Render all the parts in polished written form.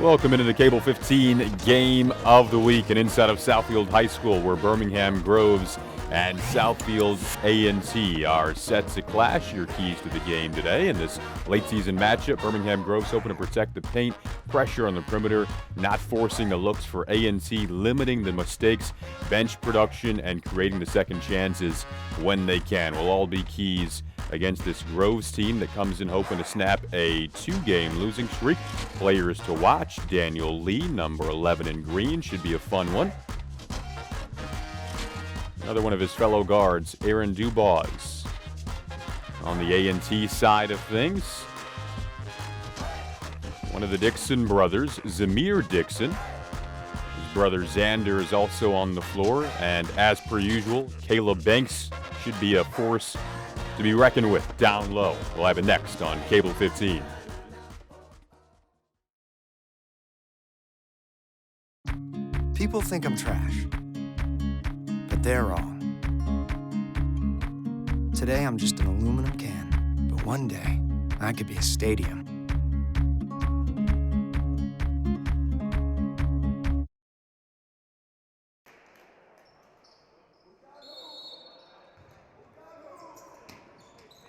Welcome into the Cable 15 Game of the Week, and inside of Southfield High School, where Birmingham Groves and Southfield A&T are set to clash. Your keys to the game today in this late season matchup: Birmingham Groves hoping to protect the paint, pressure on the perimeter, not forcing the looks for A&T, limiting the mistakes, bench production, and creating the second chances when they can. Will all be keys against this Groves team that comes in hoping to snap a two-game losing streak. Players to watch: Daniel Lee, number 11 in green, should be a fun one. Another one of his fellow guards, Aaron Dubois. On the A&T side of things, one of the Dixon brothers, Zamir Dixon. His brother Xander is also on the floor, and as per usual, Caleb Banks should be a force to be reckoned with down low. We'll have it next on Cable 15. People think I'm trash, but they're wrong. Today I'm just an aluminum can, but one day I could be a stadium.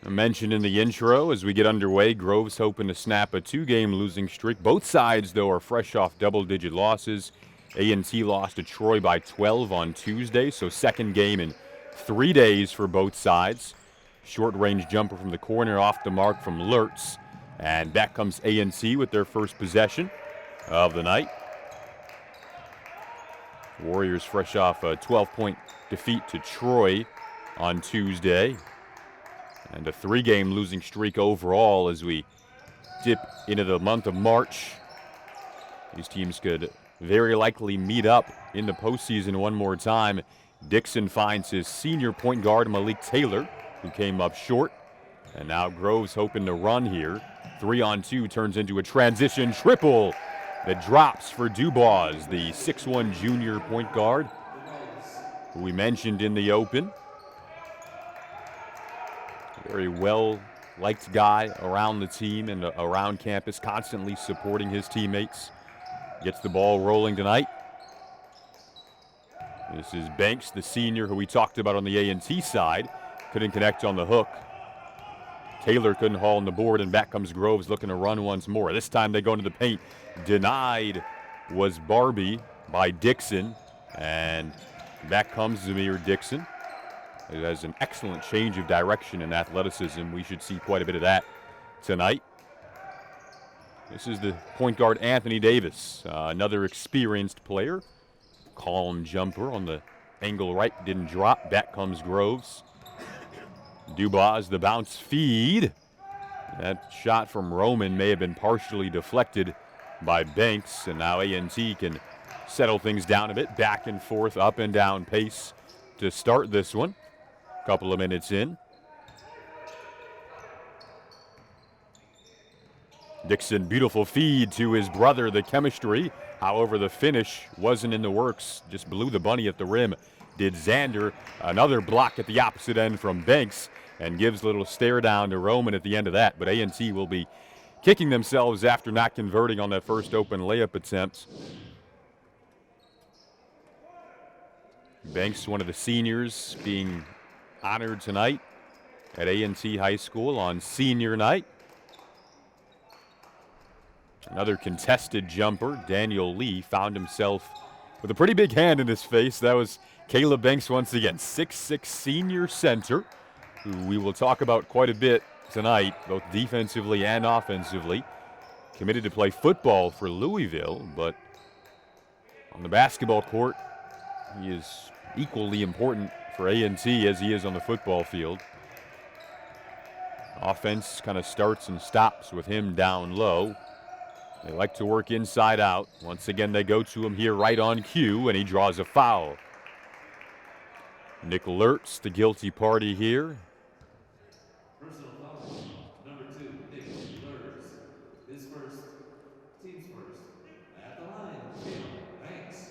I mentioned in the intro, as we get underway, Groves hoping to snap a two-game losing streak. Both sides, though, are fresh off double-digit losses. A&T lost to Troy by 12 on Tuesday, so second game in 3 days for both sides. Short-range jumper from the corner off the mark from Lurtz. And back comes A&T with their first possession of the night. Warriors fresh off a 12-point defeat to Troy on Tuesday. And a 3-game losing streak overall as we dip into the month of March. These teams could very likely meet up in the postseason one more time. Dixon finds his senior point guard, Malik Taylor, who came up short. And now Groves hoping to run here. 3-on-2 turns into a transition triple that drops for Dubois, the 6'1 junior point guard, who we mentioned in the open. Very well-liked guy around the team and around campus, constantly supporting his teammates. Gets the ball rolling tonight. This is Banks, the senior, who we talked about on the A&T side. Couldn't connect on the hook. Taylor couldn't haul on the board, and back comes Groves looking to run once more. This time they go into the paint. Denied was Barbie by Dixon, and back comes Zamir Dixon. It has an excellent change of direction and athleticism. We should see quite a bit of that tonight. This is the point guard, Anthony Davis, another experienced player. Calm jumper on the angle right, didn't drop. Back comes Groves. Dubois, the bounce feed. That shot from Roman may have been partially deflected by Banks, and now A&T can settle things down a bit. Back and forth, up and down pace to start this one. Couple of minutes in. Dixon, beautiful feed to his brother, the chemistry. However, the finish wasn't in the works. Just blew the bunny at the rim. Did Xander. Another block at the opposite end from Banks, and gives a little stare down to Roman at the end of that. But A&T will be kicking themselves after not converting on that first open layup attempt. Banks, one of the seniors, being honored tonight at A&T High School on senior night. Another contested jumper. Daniel Lee found himself with a pretty big hand in his face. That was Caleb Banks once again, 6'6 senior center, who we will talk about quite a bit tonight, both defensively and offensively. Committed to play football for Louisville, but on the basketball court, he is equally important for A&T as he is on the football field. Offense kind of starts and stops with him down low. They like to work inside out. Once again, they go to him here right on cue, and he draws a foul. Nick Lurtz, the guilty party here. Personal foul, number 2, Nick Lurtz. His first, team's first. At the line, Caleb Banks.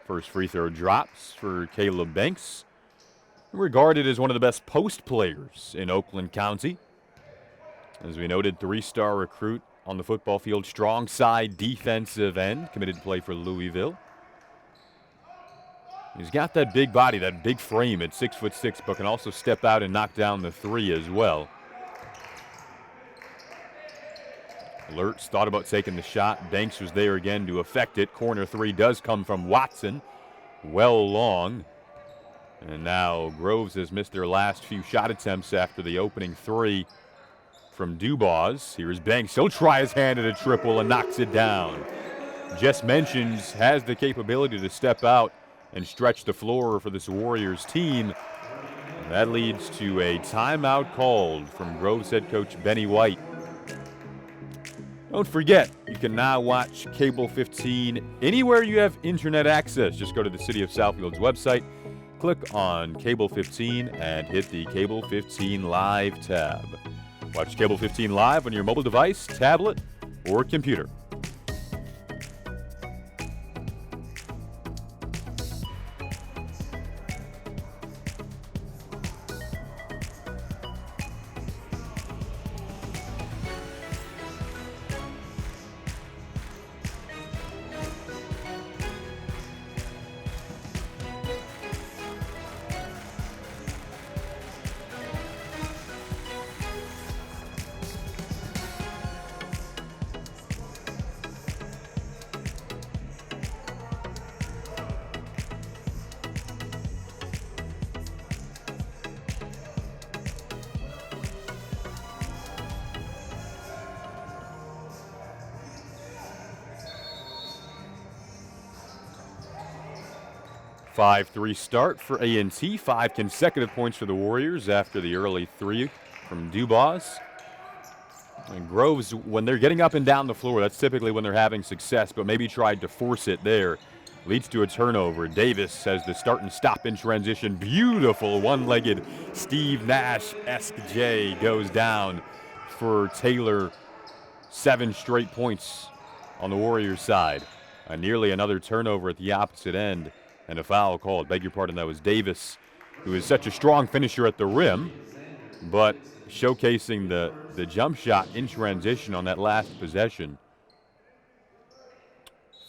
First free throw drops for Caleb Banks. regarded as one of the best post players in Oakland County. As we noted, 3-star recruit on the football field, strong side defensive end, committed to play for Louisville. He's got that big body, that big frame at 6'6", but can also step out and knock down the 3 as well. Lurtz thought about taking the shot. Banks was there again to affect it. Corner 3 does come from Watson. Well long. And now Groves has missed their last few shot attempts after the opening 3 from Dubois. Here's Banks. He'll try his hand at a triple and knocks it down. Just mentions has the capability to step out and stretch the floor for this Warriors team. And that leads to a timeout called from Groves head coach Benny White. Don't forget, you can now watch Cable 15 anywhere you have internet access. Just go to the City of Southfield's website, click on Cable 15, and hit the Cable 15 Live tab. Watch Cable 15 Live on your mobile device, tablet, or computer. Five-3 start for A&T. 5 consecutive points for the Warriors after the early 3 from Dubois. And Groves, when they're getting up and down the floor, that's typically when they're having success, but maybe tried to force it there. Leads to a turnover. Davis has the start and stop in transition. Beautiful one-legged Steve Nash-esque J goes down for Taylor. 7 straight points on the Warriors side. Nearly another turnover at the opposite end. And a foul called. Beg your pardon, that was Davis, who is such a strong finisher at the rim, but showcasing the jump shot in transition on that last possession.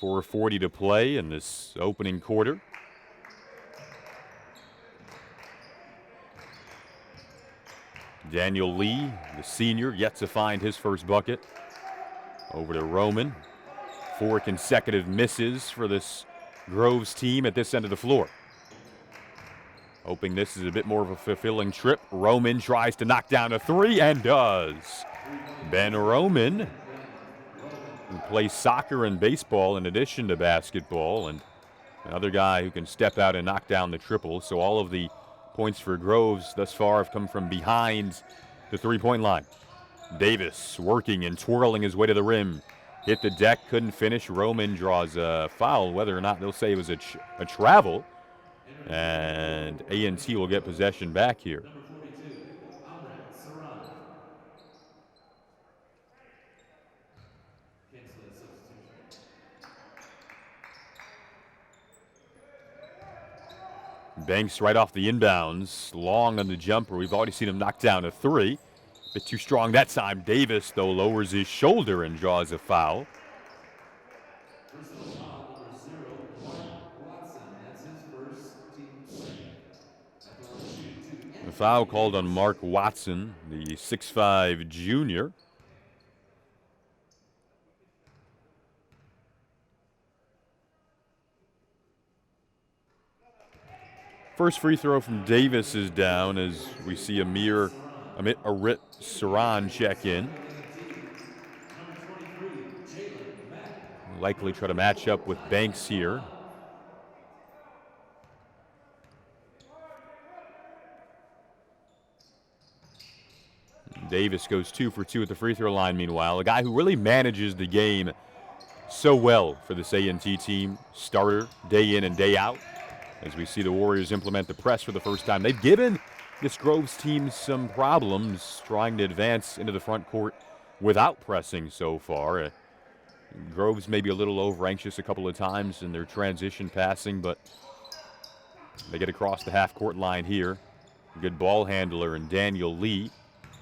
4:40 to play in this opening quarter. Daniel Lee, the senior, yet to find his first bucket. Over to Roman. 4 consecutive misses for this Groves team at this end of the floor. Hoping this is a bit more of a fulfilling trip. Roman tries to knock down a 3 and does. Ben Roman, who plays soccer and baseball in addition to basketball, and another guy who can step out and knock down the triple. So all of the points for Groves thus far have come from behind the three-point line. Davis working and twirling his way to the rim. Hit the deck, couldn't finish. Roman draws a foul, whether or not they'll say it was a travel. And A&T will get possession back here. Banks right off the inbounds, long on the jumper. We've already seen him knock down a 3. Bit too strong that time. Davis, though, lowers his shoulder and draws a foul. The foul called on Mark Watson, the 6'5" junior. First free throw from Davis is down as we see Amit Saran check in. Likely try to match up with Banks here. Davis goes 2 for 2 at the free throw line meanwhile. A guy who really manages the game so well for this A&T team. Starter day in and day out. As we see the Warriors implement the press for the first time. They've given this Groves team some problems trying to advance into the front court without pressing so far. Groves may be a little over-anxious a couple of times in their transition passing, but they get across the half-court line here. Good ball handler in Daniel Lee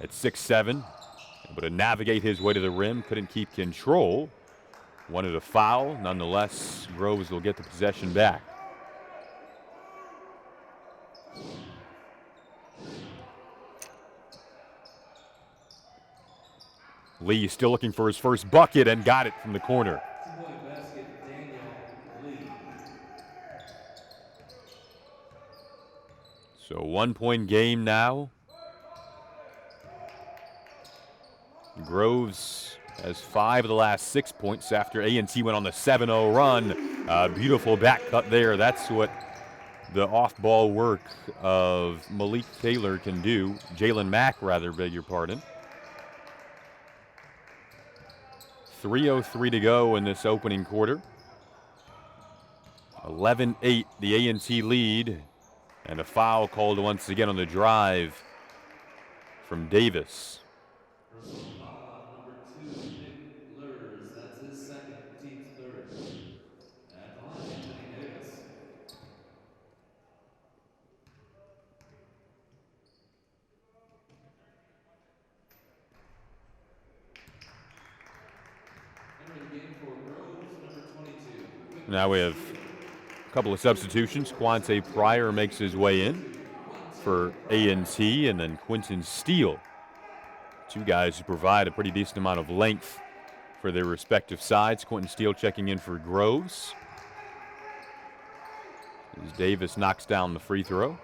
at 6'7", able to navigate his way to the rim, couldn't keep control. Wanted a foul. Nonetheless, Groves will get the possession back. Lee still looking for his first bucket and got it from the corner. Two-point basket, Daniel Lee. So 1-point game now. Groves has 5 of the last 6 points after A&T went on the 7-0 run. Beautiful back cut there. That's what the off-ball work of Malik Taylor can do. Jalen Mack, rather, beg your pardon. 3:03 to go in this opening quarter. 11-8, the A&T lead. And a foul called once again on the drive from Davis. Personal foul on number 2, Nick Lurs. That's his second, team's third. At the line, Anthony Davis. Entering the game for Groves, number 22. Now we have a couple of substitutions. Quante Pryor makes his way in for A&T, and then Quentin Steele. Two guys who provide a pretty decent amount of length for their respective sides. Quentin Steele checking in for Groves, as Davis knocks down the free throw.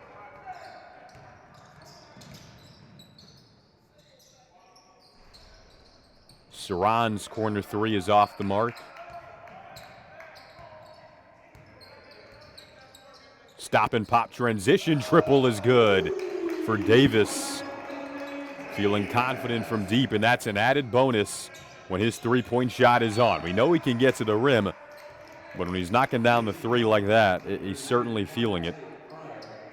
Saran's corner three is off the mark. Stop and pop transition triple is good for Davis. Feeling confident from deep, and that's an added bonus when his three-point shot is on. We know he can get to the rim, but when he's knocking down the three like that, he's certainly feeling it.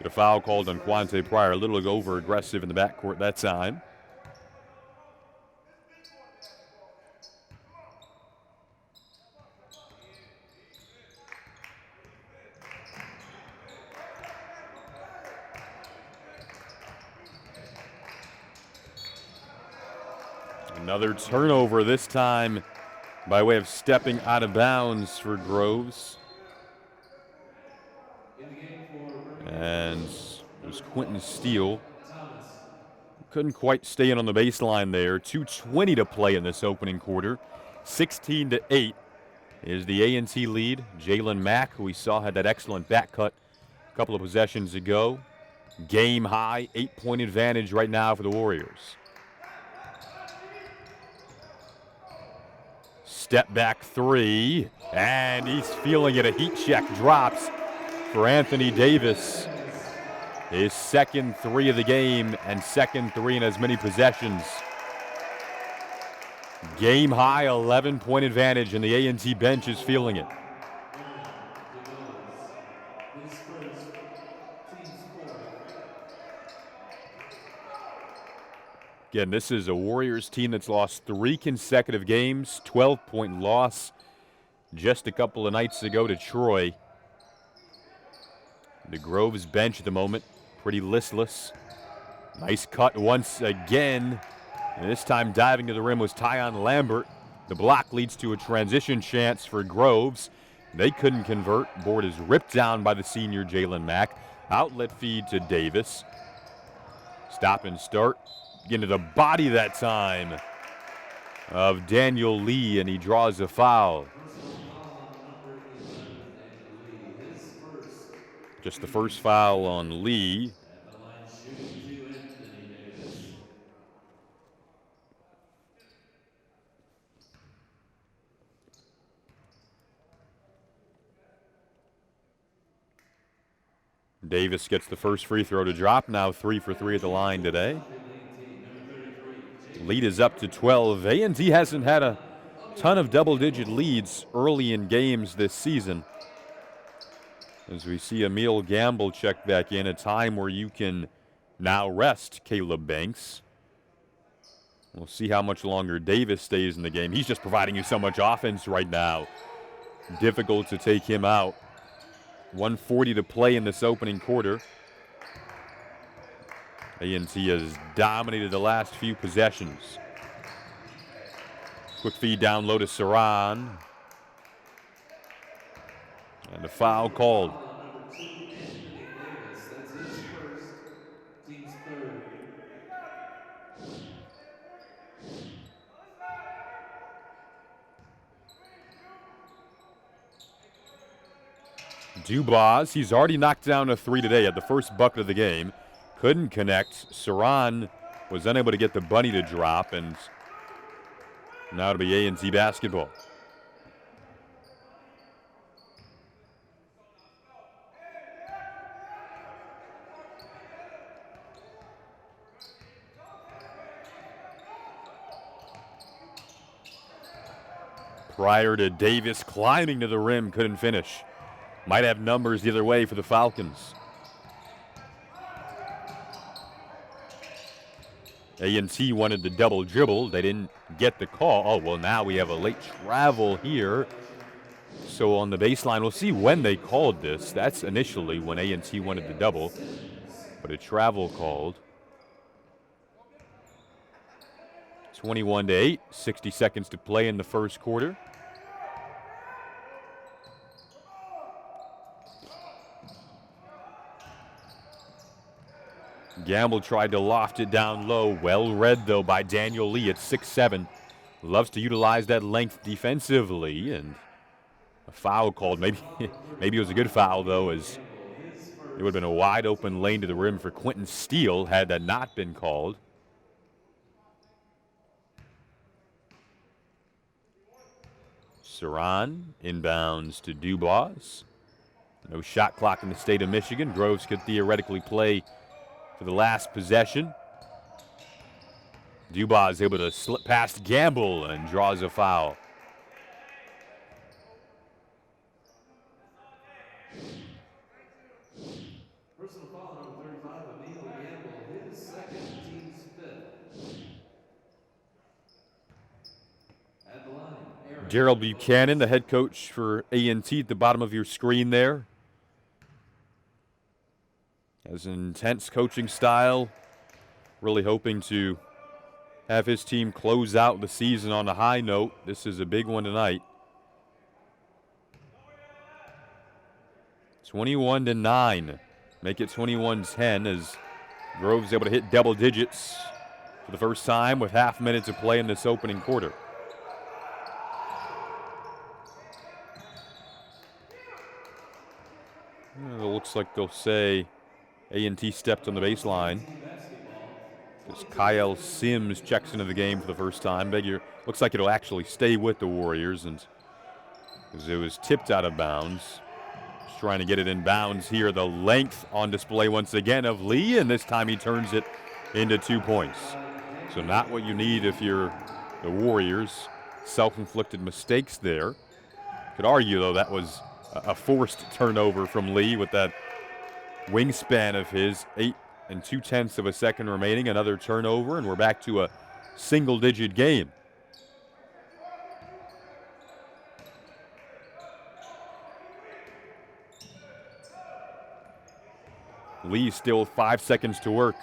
The foul called on Quante Pryor, a little over-aggressive in the backcourt that time. Another turnover, this time by way of stepping out of bounds for Groves. And it was Quentin Steele. Couldn't quite stay in on the baseline there. 2:20 to play in this opening quarter. 16-8 is the A&T lead. Jalen Mack, who we saw had that excellent back cut a couple of possessions ago. Game high, 8-point advantage right now for the Warriors. Step back three, and he's feeling it. A heat check drops for Anthony Davis. His second three of the game and second three in as many possessions. Game high, 11-point advantage, and the A&T bench is feeling it. Again, this is a Warriors team that's lost 3 consecutive games, 12-point loss just a couple of nights ago to Troy. The Groves bench at the moment, pretty listless. Nice cut once again, and this time diving to the rim was Tyon Lambert. The block leads to a transition chance for Groves. They couldn't convert. Board is ripped down by the senior Jalen Mack. Outlet feed to Davis. Stop and start. Into the body that time of Daniel Lee, and he draws a foul. Just the first foul on Lee. Davis gets the first free throw to drop, now 3 for 3 at the line today. Lead is up to 12. A&T hasn't had a ton of double-digit leads early in games this season. As we see Emil Gamble check back in, a time where you can now rest Caleb Banks. We'll see how much longer Davis stays in the game. He's just providing you so much offense right now. Difficult to take him out. 1:40 to play in this opening quarter. A&T has dominated the last few possessions. Quick feed down low to Saran. And a foul called. Foul on number 2, Anthony Davis. That's his first, team's third. Dubois, he's already knocked down a 3 today at the first bucket of the game. Couldn't connect. Saran was unable to get the bunny to drop, and now it'll be A&T basketball. Prior to Davis climbing to the rim, couldn't finish. Might have numbers the other way for the Falcons. A&T wanted the double dribble. They didn't get the call. Oh, well, now we have a late travel here. So on the baseline, we'll see when they called this. That's initially when A&T wanted the double, but a travel called. 21-8, 60 seconds to play in the first quarter. Gamble tried to loft it down low. Well read, though, by Daniel Lee at 6'7". Loves to utilize that length defensively, and a foul called. Maybe it was a good foul, though, as it would have been a wide open lane to the rim for Quentin Steele had that not been called. Saran inbounds to Dubois. No shot clock in the state of Michigan. Groves could theoretically play for the last possession. Dubois is able to slip past Gamble and draws a foul. Personal foul number 35, Emil Gamble, his second, team's fifth. At the line, Aaron. Gerald Buchanan, the head coach for A&T, at the bottom of your screen there. Has an intense coaching style, really hoping to have his team close out the season on a high note. This is a big one tonight. 21-9. Make it 21-10 as Groves able to hit double digits for the first time with half a minute to play in this opening quarter. It looks like they'll say A&T stepped on the baseline. As Kyle Sims checks into the game for the first time. Looks like it'll actually stay with the Warriors, and as it was tipped out of bounds. Just trying to get it in bounds here. The length on display once again of Lee, and this time he turns it into 2 points. So not what you need if you're the Warriors. Self-inflicted mistakes there. Could argue, though, that was a forced turnover from Lee with that wingspan of his. 8 2/10 of a second remaining, another turnover, and we're back to a single-digit game. Lee still 5 seconds to work.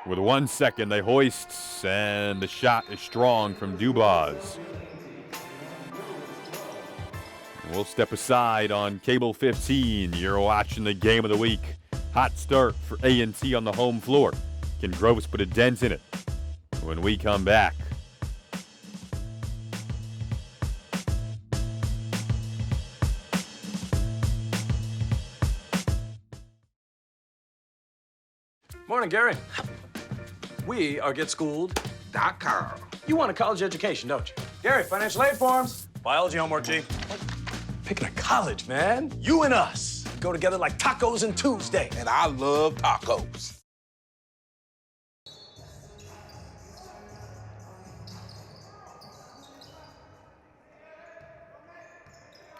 With 1 second, they hoist, and the shot is strong from Dubois. We'll step aside on Cable 15. You're watching the game of the week. Hot start for A&T on the home floor. Can Groves put a dent in it when we come back? Morning, Gary. We are GetSchooled.com. You want a college education, don't you? Gary, financial aid forms. Biology homework, G. Picking a college, man. You and us go together like tacos and Tuesday. And I love tacos.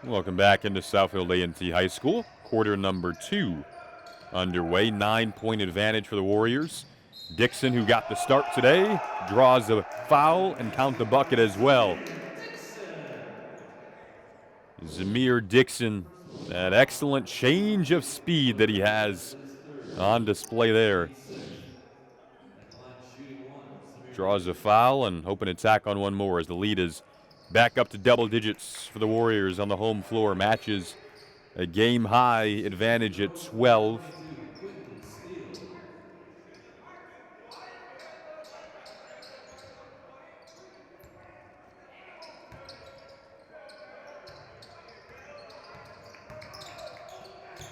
Welcome back into Southfield A&T High School. Quarter number 2 underway. 9-point advantage for the Warriors. Dixon, who got the start today, draws a foul and count the bucket as well. Zamir Dixon That excellent change of speed that he has on display there. Draws a foul and hoping to tack on one more as the lead is back up to double digits for the Warriors on the home floor. Matches a game-high advantage at 12.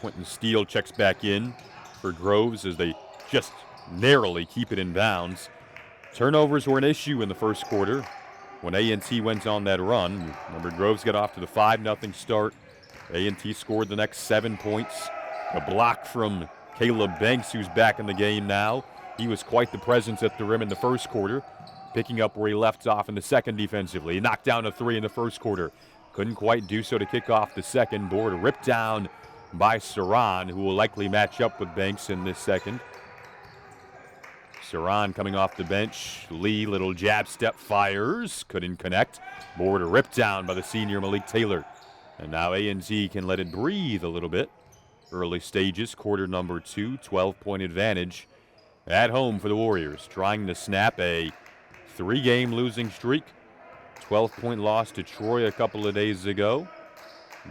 Quentin Steele checks back in for Groves as they just narrowly keep it in bounds. Turnovers were an issue in the first quarter when A&T went on that run. Remember, Groves got off to the 5-0 start. A&T scored the next 7 points. A block from Caleb Banks, who's back in the game now. He was quite the presence at the rim in the first quarter, picking up where he left off in the second defensively. He knocked down a 3 in the first quarter. Couldn't quite do so to kick off the second. Board ripped down by Saran, who will likely match up with Banks in this second. Saran coming off the bench. Lee, little jab step, fires. Couldn't connect. Board ripped down by the senior Malik Taylor. And now A&T can let it breathe a little bit. Early stages, quarter number 2, 12-point advantage at home for the Warriors. Trying to snap a 3-game losing streak. 12-point loss to Troy a couple of days ago.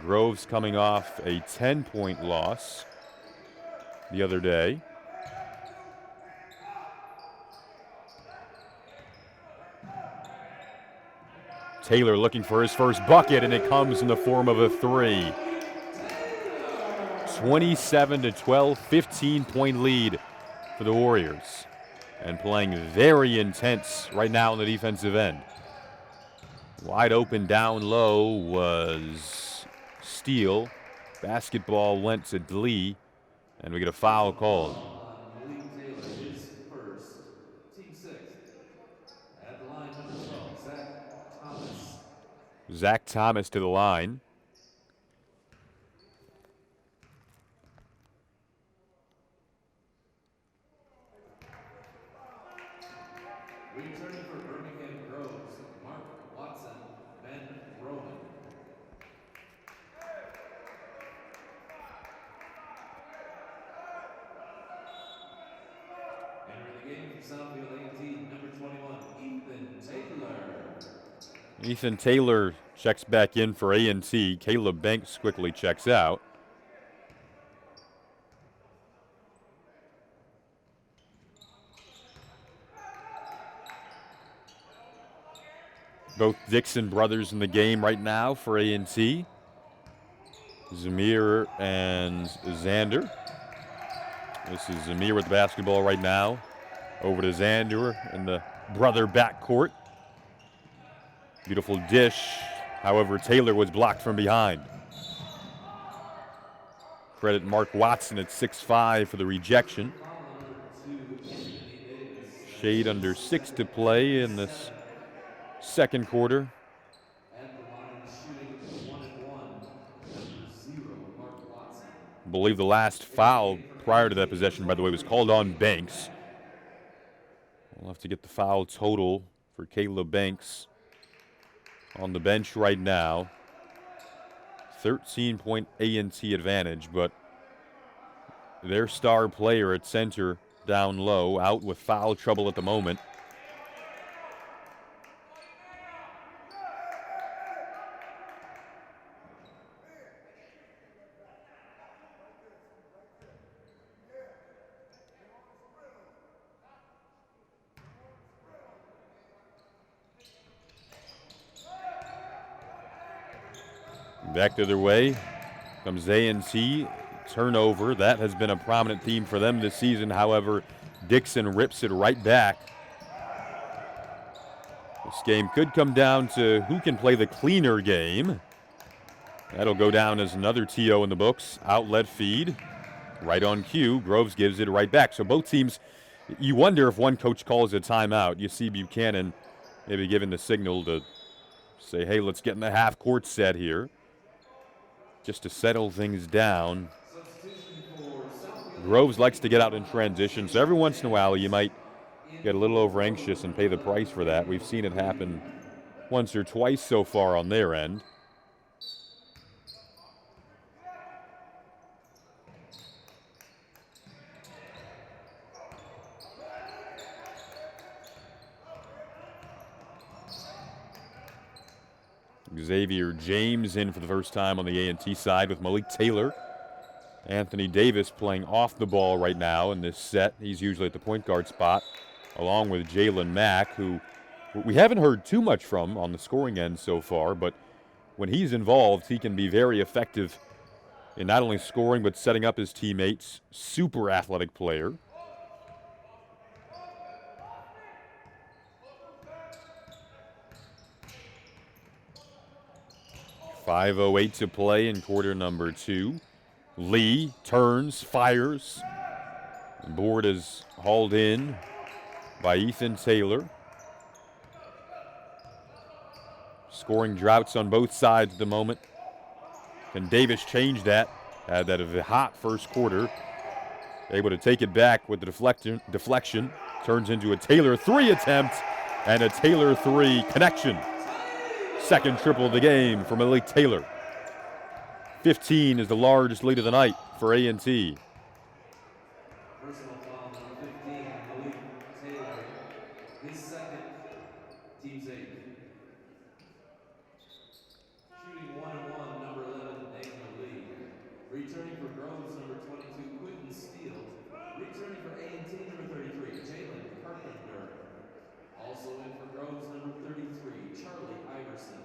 Groves coming off a 10-point loss the other day. Taylor looking for his first bucket, and it comes in the form of a 3. 27-12, 15-point lead for the Warriors. And playing very intense right now on the defensive end. Wide open down low was Steele. Basketball went to Lee, and we get a foul called. Malik Taylor, his first, team 6. At the line, number 12, Zach Thomas. Zach Thomas to the line. Returning for Birmingham Groves, Mark Watson, Ben Rowan. Entering the game for Southfield 18, number 21, Ethan Taylor. Ethan Taylor checks back in for A&T. Caleb Banks quickly checks out. Both Dixon brothers in the game right now for A&T. Zamir and Xander. This is Zamir with the basketball right now. Over to Xander in the brother backcourt. Beautiful dish. However, Taylor was blocked from behind. Credit Mark Watson at 6'5" for the rejection. Shade under 6 to play in this second quarter. I believe the last foul prior to that possession, by the way, was called on Banks. We'll have to get the foul total for Caleb Banks on the bench right now. 13-point A&T advantage, but their star player at center down low, out with foul trouble at the moment. Back the other way comes A&T. Turnover. That has been a prominent theme for them this season. However, Dixon rips it right back. This game could come down to who can play the cleaner game. That'll go down as another TO in the books. Outlet feed. Right on cue. Groves gives it right back. So both teams, you wonder if one coach calls a timeout. You see Buchanan maybe giving the signal to say, hey, let's get in the half-court set here, just to settle things down. Groves likes to get out in transition, so every once in a while you might get a little over-anxious and pay the price for that. We've seen it happen once or twice so far on their end. Xavier James in for the first time on the A&T side with Malik Taylor. Anthony Davis playing off the ball right now in this set. He's usually at the point guard spot, along with Jalen Mack, who we haven't heard too much from on the scoring end so far, but when he's involved, he can be very effective in not only scoring but setting up his teammates. Super athletic player. .508 to play in quarter number 2. Lee turns, fires. The board is hauled in by Ethan Taylor. Scoring droughts on both sides at the moment. Can Davis change that? Had that of a hot first quarter. Able to take it back with the deflection. Turns into a Taylor 3 attempt and a Taylor 3 connection. Second triple of the game for Malik Taylor. 15 is the largest lead of the night for A&T. Personal foul number 15, Malik Taylor. His second, team's 8th. Shooting 1-1, number 11, Daniel Lee. Returning for Groves, number 22, Quentin Steele. Returning for A&T, number 33, Jalen Carpenter. Also in for Groves, number 33, Charlie Iverson.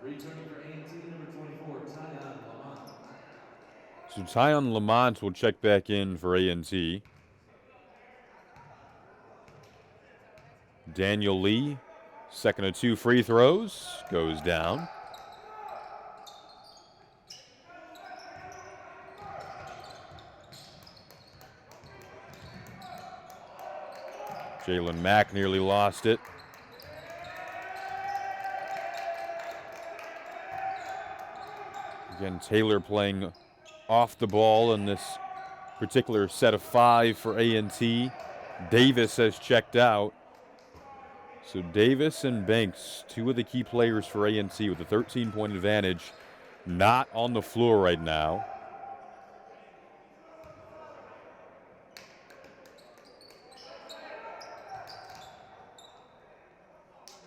Returning for A&T, number 24, Tyon Lamont. So Tyon Lamont will check back in for A&T. Daniel Lee, second of 2 free throws, goes down. Jalen Mack nearly lost it. Again, Taylor playing off the ball in this particular set of 5 for A&T. Davis has checked out. So Davis and Banks, 2 of the key players for A&T with a 13-point advantage, not on the floor right now.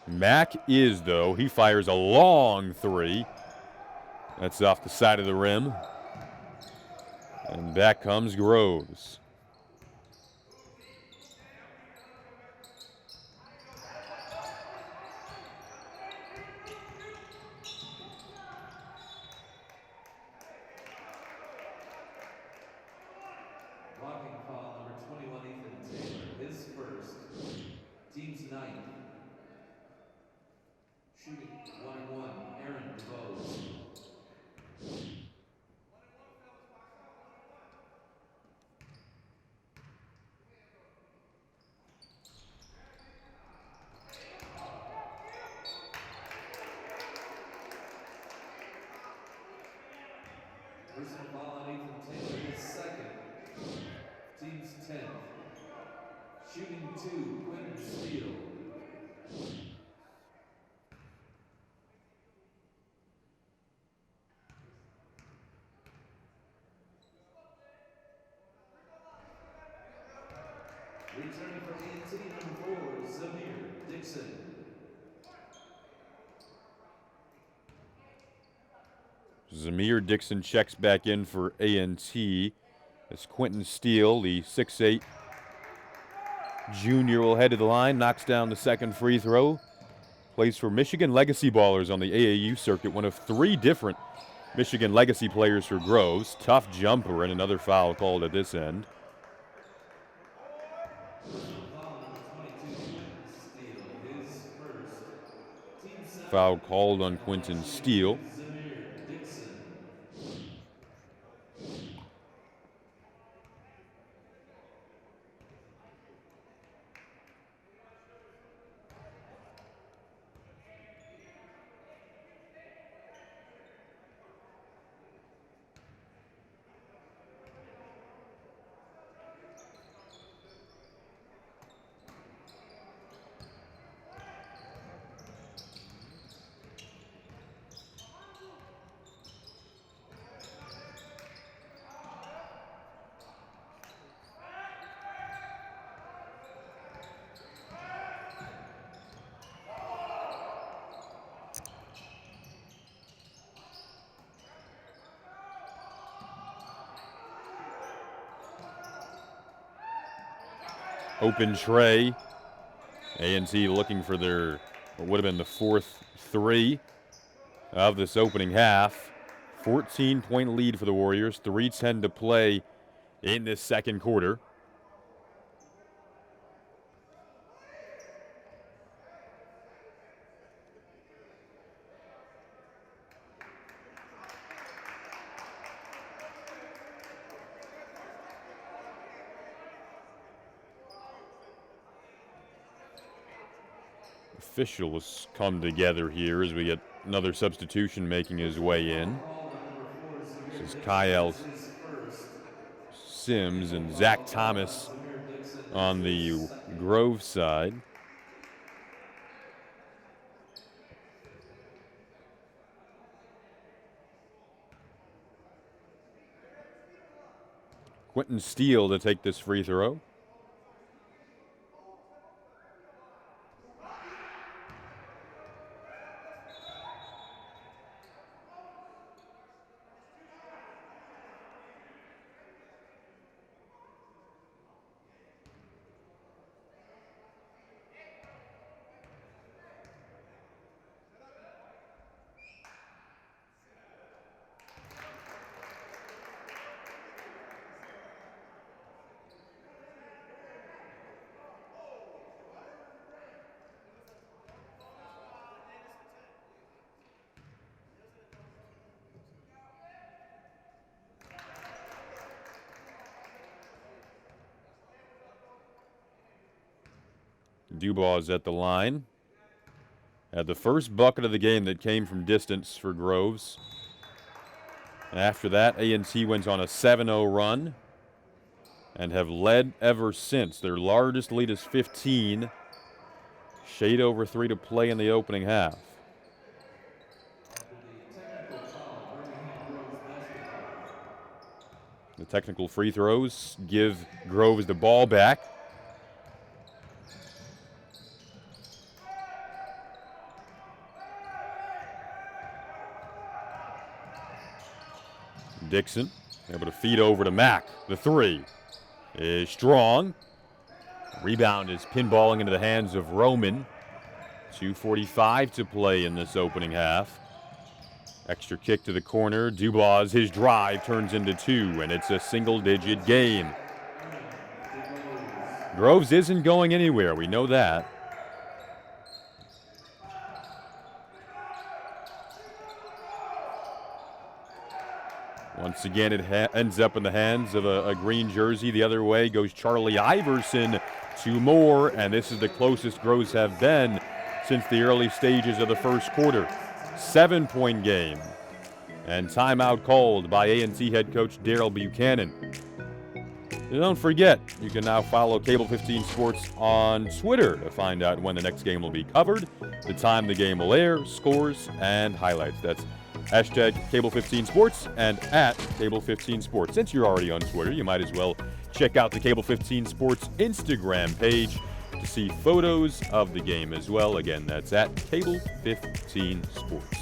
Mack is, though. He fires a long 3. That's off the side of the rim. And back comes Groves. Blocking foul number 21, Ethan Taylor. His first. Team's 9th. Shooting 1-1, Aaron DeVos. Personal foul on Ethan Taylor, his second. Team's 10th. Shooting 2, Quentin Steele. Returning for A&T, number 4, Zamir Dixon. Zamir Dixon checks back in for A&T as Quentin Steele, the 6'8" junior, will head to the line, knocks down the second free throw. Plays for Michigan Legacy Ballers on the AAU circuit, one of 3 different Michigan Legacy players for Groves. Tough jumper and another foul called at this end. Foul called on Quentin Steele. open tray. A&T looking for their, what would have been the fourth three of this opening half. 14-point lead for the Warriors. 3:10 to play in this second quarter. Officials come together here as we get another substitution making his way in. This is Kyle Sims and Zach Thomas on the Grove side. Quentin Steele to take this free throw. Dubois at the line. Had the first bucket of the game that came from distance for Groves. After that, A&T went on a 7-0 run and have led ever since. Their largest lead is 15. Shade over 3 to play in the opening half. The technical free throws give Groves the ball back. Dixon able to feed over to Mack. The three is strong. Rebound is pinballing into the hands of Roman. 2:45 to play in this opening half. Extra kick to the corner. Dubois, his drive turns into two, and it's a single-digit game. Groves isn't going anywhere. We know that. Once again, it ends up in the hands of a green jersey. The other way goes Charlie Iverson. Two more, and this is the closest Groves have been since the early stages of the first quarter. 7-point game. And timeout called by A&T head coach Daryl Buchanan. And don't forget, you can now follow Cable 15 Sports on Twitter to find out when the next game will be covered, the time the game will air, scores, and highlights. That's hashtag Cable 15 Sports and at Cable 15 Sports. Since you're already on Twitter, you might as well check out the Cable 15 Sports Instagram page to see photos of the game as well. Again, that's at Cable 15 Sports.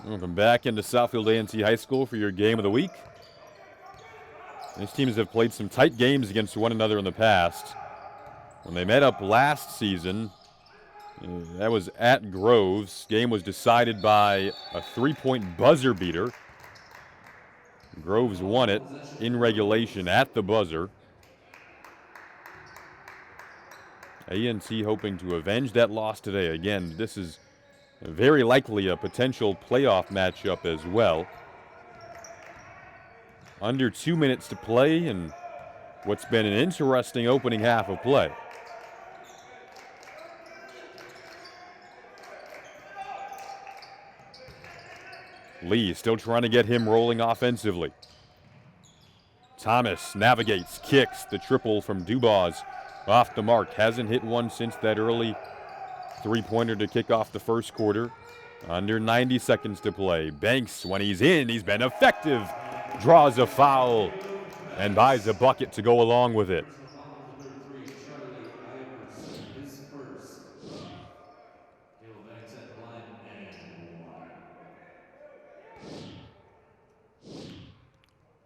Welcome back into Southfield A&T High School for your game of the week. These teams have played some tight games against one another in the past. When they met up last season, that was at Groves. Game was decided by a three-point buzzer beater. Groves won it in regulation at the buzzer. A&T hoping to avenge that loss today. Again, this is Very likely a potential playoff matchup as well. Under 2 minutes to play and what's been an interesting opening half of play. Lee still trying to get him rolling offensively. Thomas navigates, kicks the triple from Dubois off the mark. Hasn't hit one since that early three-pointer to kick off the first quarter. Under 90 seconds to play. Banks, when he's in, he's been effective. Draws a foul and buys a bucket to go along with it.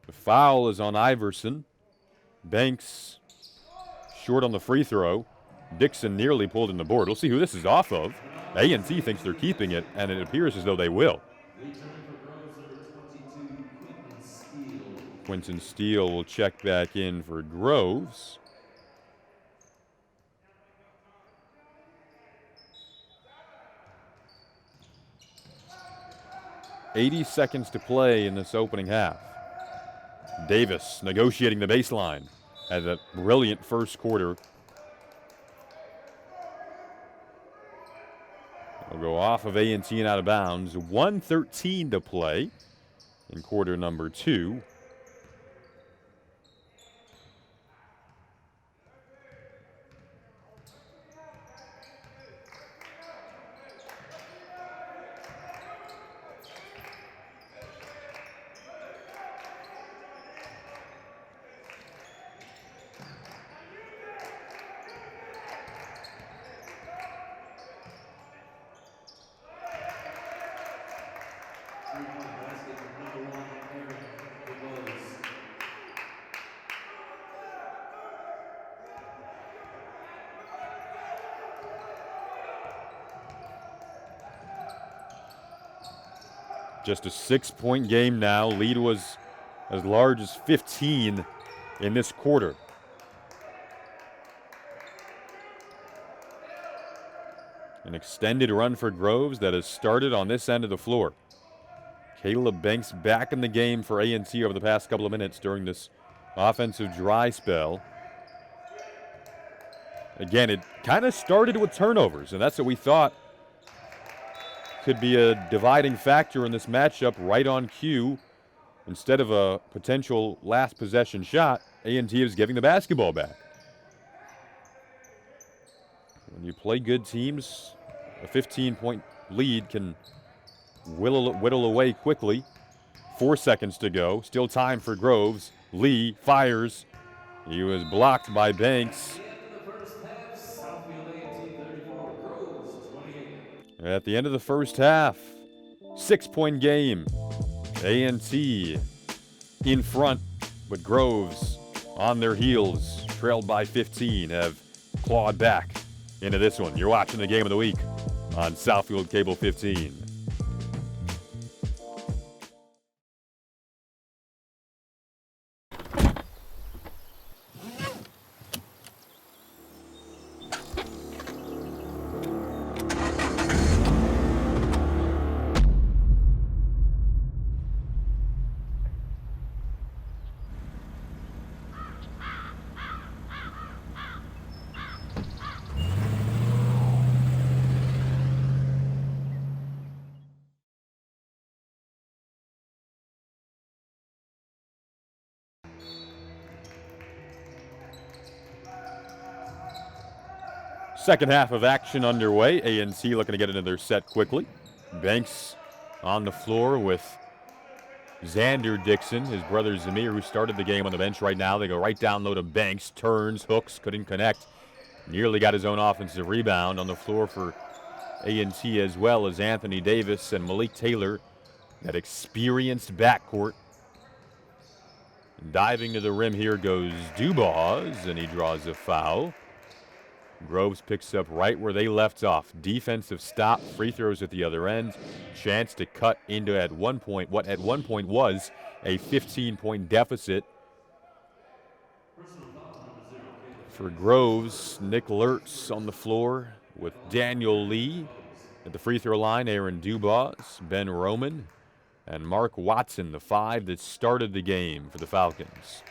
The foul is on Iverson. Banks short on the free throw. Dixon nearly pulled in the board. We'll see who this is off of. A&T thinks they're keeping it, and it appears as though they will. Quentin Steele will check back in for Groves. .80 seconds to play in this opening half. Davis negotiating the baseline. Had a brilliant first quarter. Will go off of A&T and out of bounds. 1:13 to play in quarter number 2. Just a 6-point game now. Lead was as large as 15 in this quarter. An extended run for Groves that has started on this end of the floor. Caleb Banks back in the game for A&T over the past couple of minutes during this offensive dry spell. Again, it kind of started with turnovers, and that's what we thought could be a dividing factor in this matchup. Right on cue, instead of a potential last possession shot, A&T is giving the basketball back. When you play good teams, a 15-point lead can whittle away quickly. 4 seconds to go. Still time for Groves. Lee fires. He was blocked by Banks. At the end of the first half, 6-point game. A&T in front, but Groves on their heels, trailed by 15, have clawed back into this one. You're watching the game of the week on Southfield Cable 15. Second half of action underway. A&T looking to get into their set quickly. Banks on the floor with Xander Dixon, his brother Zamir, who started the game on the bench right now. They go right down low to Banks. Turns, hooks, couldn't connect. Nearly got his own offensive rebound. On the floor for A&T as well as Anthony Davis and Malik Taylor. That experienced backcourt. Diving to the rim here goes Dubois, and he draws a foul. Groves picks up right where they left off. Defensive stop, free throws at the other end. Chance to cut into what at one point was a 15-point deficit. For Groves, Nick Lurtz on the floor with Daniel Lee. At the free throw line, Aaron Dubas, Ben Roman, and Mark Watson, the 5 that started the game for the Falcons.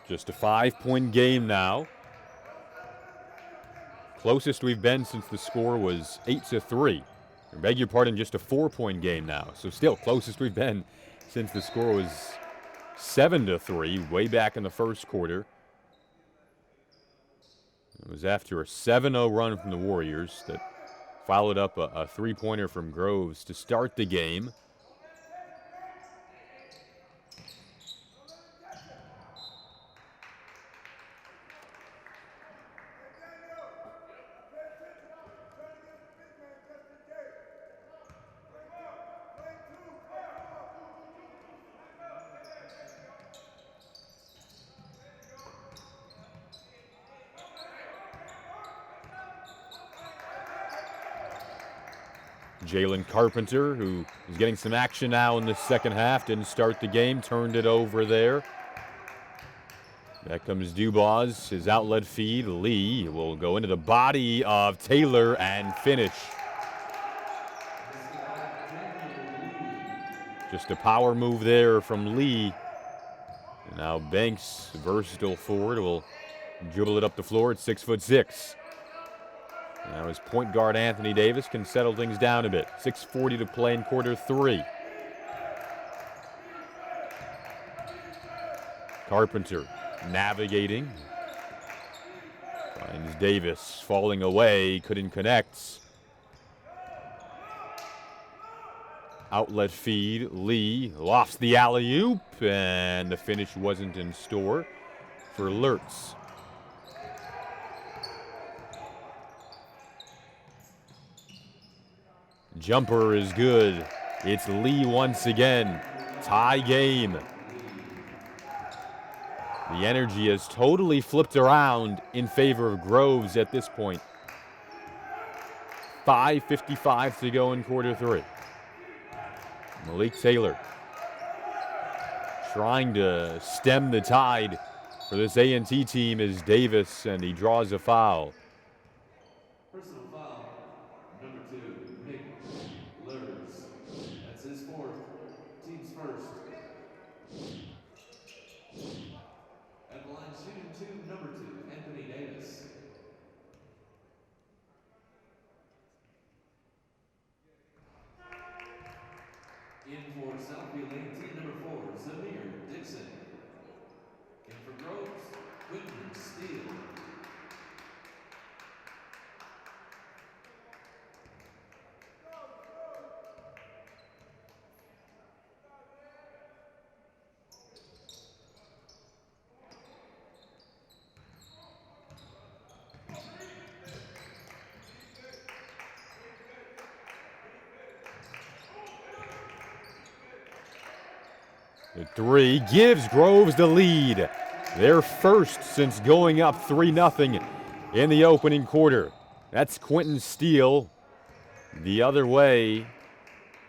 Just a 5-point game now. Closest we've been since the score was 8-3. I beg your pardon, just a 4-point game now. So still closest we've been since the score was 7-3, way back in the first quarter. It was after a 7-0 run from the Warriors that followed up a 3-pointer from Groves to start the game. Jalen Carpenter, who is getting some action now in the second half, didn't start the game, turned it over there. Back comes Dubas, his outlet feed. Lee will go into the body of Taylor and finish. Just a power move there from Lee. And now Banks, versatile forward, will dribble it up the floor at 6'6". Now his point guard Anthony Davis can settle things down a bit. 6:40 to play in quarter 3. Carpenter navigating. Finds Davis falling away, couldn't connect. Outlet feed, Lee lofts the alley-oop, and the finish wasn't in store for Lurtz. Jumper is good. It's Lee once again. Tie game. The energy has totally flipped around in favor of Groves at this point. 5:55 to go in quarter 3. Malik Taylor trying to stem the tide for this A&T team is Davis, and he draws a foul. Personal foul, number 2, Mick Lurs. That's his 4th, team's first. At the line shooting 2, number 2, Anthony Davis. In for Southfield A&T, number 4, Zamir Dixon. In for Groves, Quinton Steele. The 3 gives Groves the lead. Their first since going up 3-0 in the opening quarter. That's Quinton Steele the other way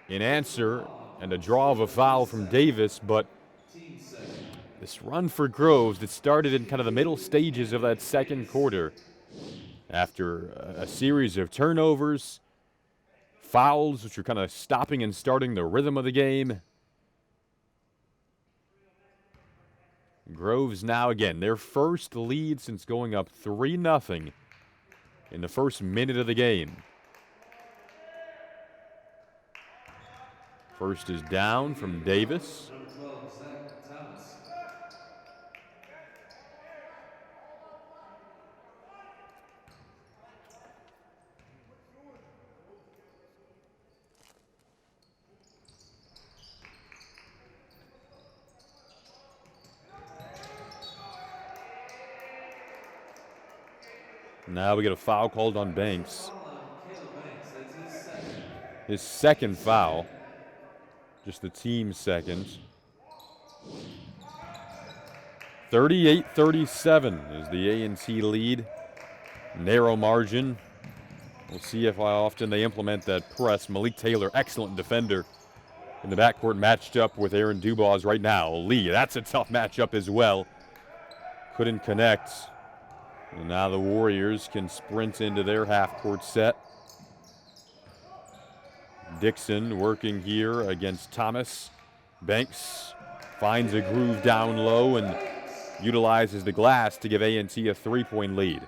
in answer, and a draw of a foul from Davis, but this run for Groves that started in kind of the middle stages of that second quarter after a series of turnovers, fouls, which were kind of stopping and starting the rhythm of the game. Groves now again, their first lead since going up 3-0 in the first minute of the game. First is down from Davis. Number 12, Zach Thomas. Now we get a foul called on Banks. Foul on Caleb Banks. That's his second. His second foul. Just the team's second. 38-37 is the A&T lead. Narrow margin. We'll see if how often they implement that press. Malik Taylor, excellent defender in the backcourt, matched up with Aaron Dubois right now. Lee, that's a tough matchup as well. Couldn't connect. And now the Warriors can sprint into their half-court set. Dixon working here against Thomas. Banks finds a groove down low and utilizes the glass to give A&T a 3-point lead.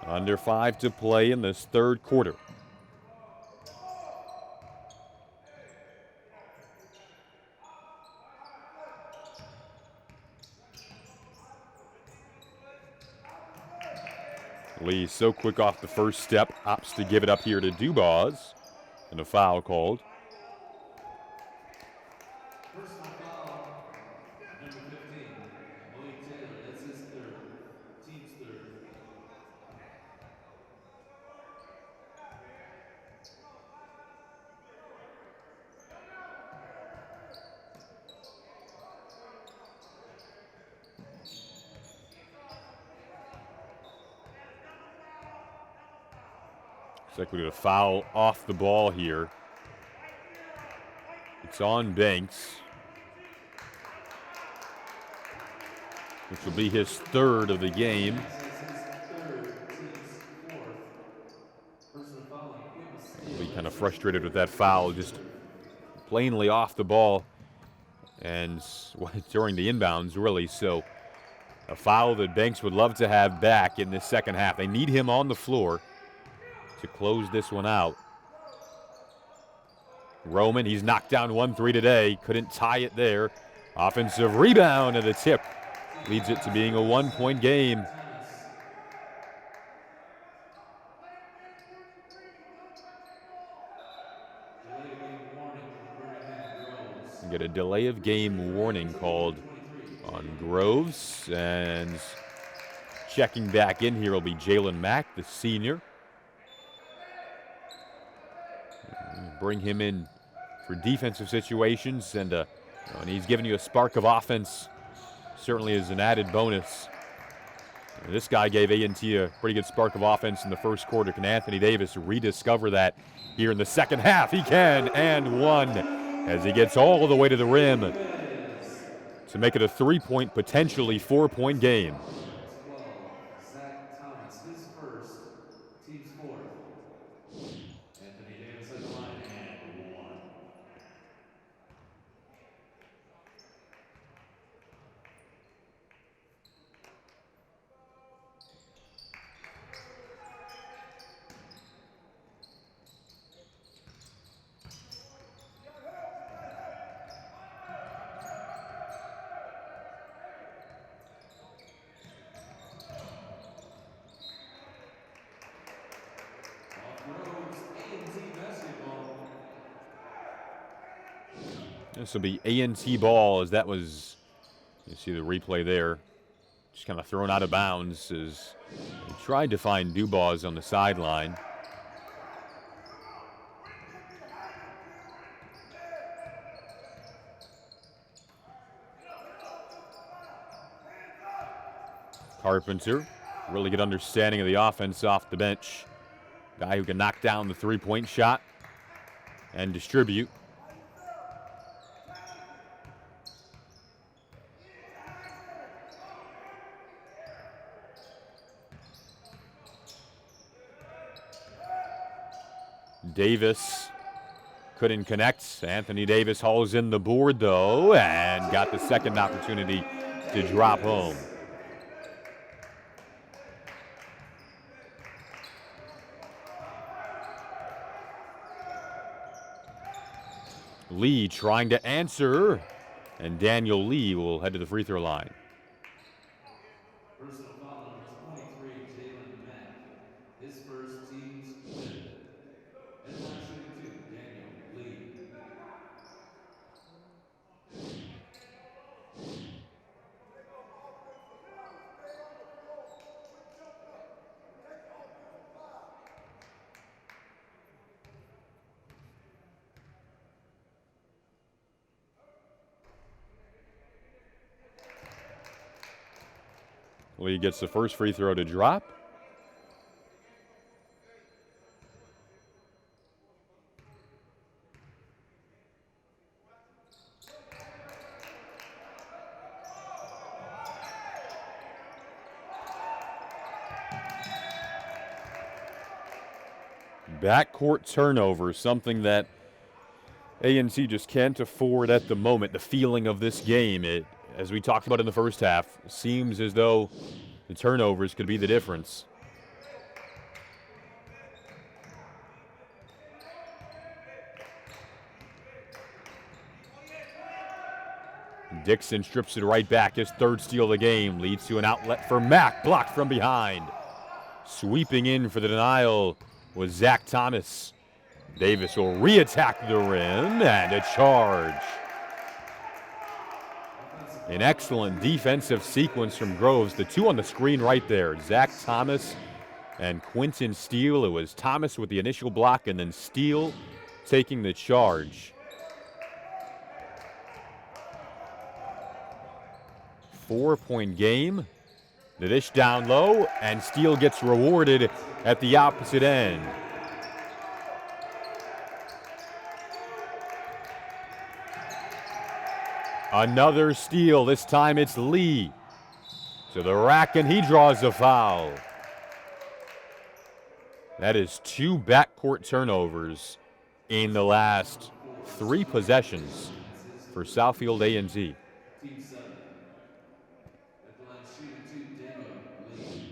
Under 5 to play in this third quarter. Lee so quick off the first step, opts to give it up here to Dubois, and a foul called. Personal foul, number 15, Malik Taylor. That's his third. Team's third. Looks like we get a foul off the ball here. It's on Banks, which will be his third of the game. That's his third, team's fourth. Personal foul on Quinton Steele. Be kind of frustrated with that foul, just plainly off the ball and during the inbounds, really. So a foul that Banks would love to have back in this second half. They need him on the floor to close this one out. Roman, he's knocked down 1-3 today. Couldn't tie it there. Offensive rebound and the tip leads it to being a 1-point game. Delay of game warning for Birmingham Groves. We get a delay of game warning called on Groves. And checking back in here will be Jalen Mack, the senior. Bring him in for defensive situations, and he's giving you a spark of offense. Certainly is an added bonus. This guy gave A&T a pretty good spark of offense in the first quarter. Can Anthony Davis rediscover that here in the second half? He can, and one, as he gets all the way to the rim to make it a 3-point, potentially 4-point game. 12, Zach Thomas, his first, team's fourth. Anthony Davis at the line and one. This will be A&T ball, as that was, you see the replay there, just kind of thrown out of bounds as he tried to find Dubois on the sideline. Carpenter, really good understanding of the offense off the bench. Guy who can knock down the 3-point shot and distribute. Davis couldn't connect. Anthony Davis hauls in the board, though, and got the second opportunity to drop home. Lee trying to answer, and Daniel Lee will head to the free throw line. Personal foul number 23, Jalen Mack. His first, team's fifth. And line shooting 2, Daniel Lee. Lee gets the first free throw to drop. Backcourt turnover, something that A&T just can't afford at the moment. The feeling of this game, as we talked about in the first half, seems as though the turnovers could be the difference. Dixon strips it right back. His third steal of the game leads to an outlet for Mack, blocked from behind. Sweeping in for the denial was Zach Thomas. Davis will re-attack the rim, and a charge. An excellent defensive sequence from Groves. The two on the screen right there, Zach Thomas and Quentin Steele. It was Thomas with the initial block and then Steele taking the charge. 4-point game. The dish down low, and Steele gets rewarded at the opposite end. Another steal. This time it's Lee to the rack, and he draws a foul. That is 2 backcourt turnovers in the last 3 possessions for Southfield A&T. Team 7. At the line shooting 2, Daniel Lee.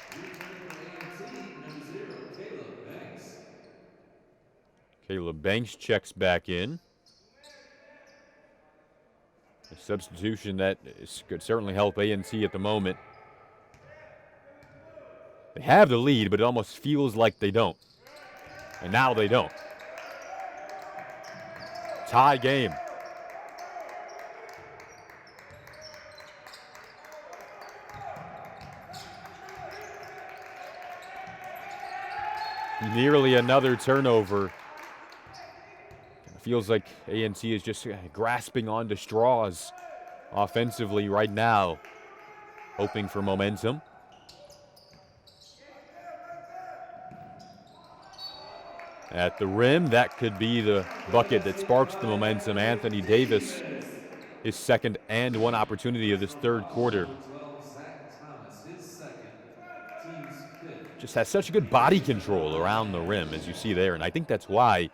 Returning for A&T, number 0, Caleb Banks. Caleb Banks checks back in. A substitution that could certainly help A&T at the moment. They have the lead, but it almost feels like they don't. And now they don't. Tie game. Nearly another turnover. Feels like A&T is just grasping onto straws offensively right now, hoping for momentum. At the rim, that could be the bucket that sparks the momentum. Anthony Davis, his second and one opportunity of this third quarter. Just has such good body control around the rim, as you see there, and I think that's why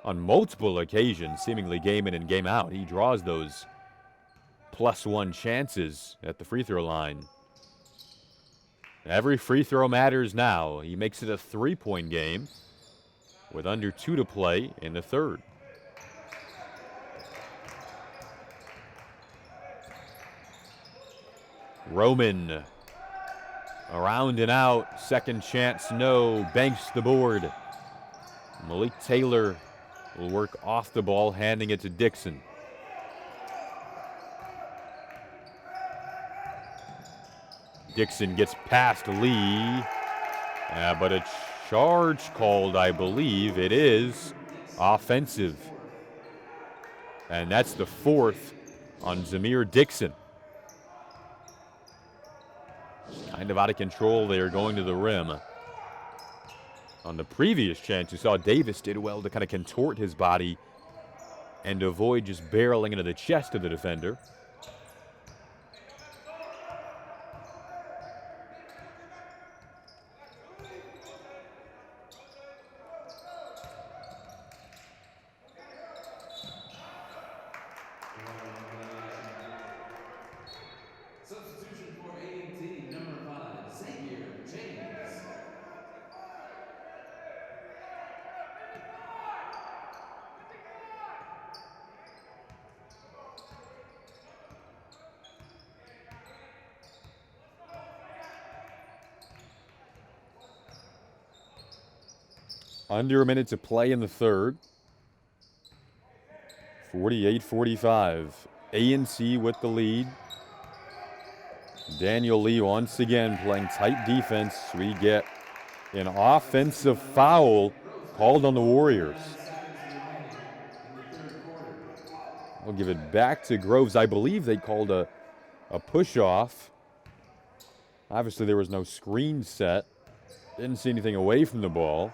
on multiple occasions, seemingly game in and game out, he draws those +1 chances at the free throw line. Every free throw matters now. He makes it a 3-point game with under 2 to play in the third. Roman around and out, second chance, no. Banks the board. Malik Taylor will work off the ball, handing it to Dixon. Dixon gets past Lee, but a charge called, I believe. It is offensive. And that's the 4th on Zamir Dixon. Kind of out of control there, going to the rim. On the previous chance, you saw Davis did well to kind of contort his body and avoid just barreling into the chest of the defender. Substitution for A&T, number 5, Xavier James. Under a minute to play in the third. 48-45. A&T with the lead. Daniel Lee once again playing tight defense. We get an offensive foul called on the Warriors. 9 seconds remaining in the third quarter. We'll give it back to Groves. I believe they called a push-off. Obviously, there was no screen set. Didn't see anything away from the ball.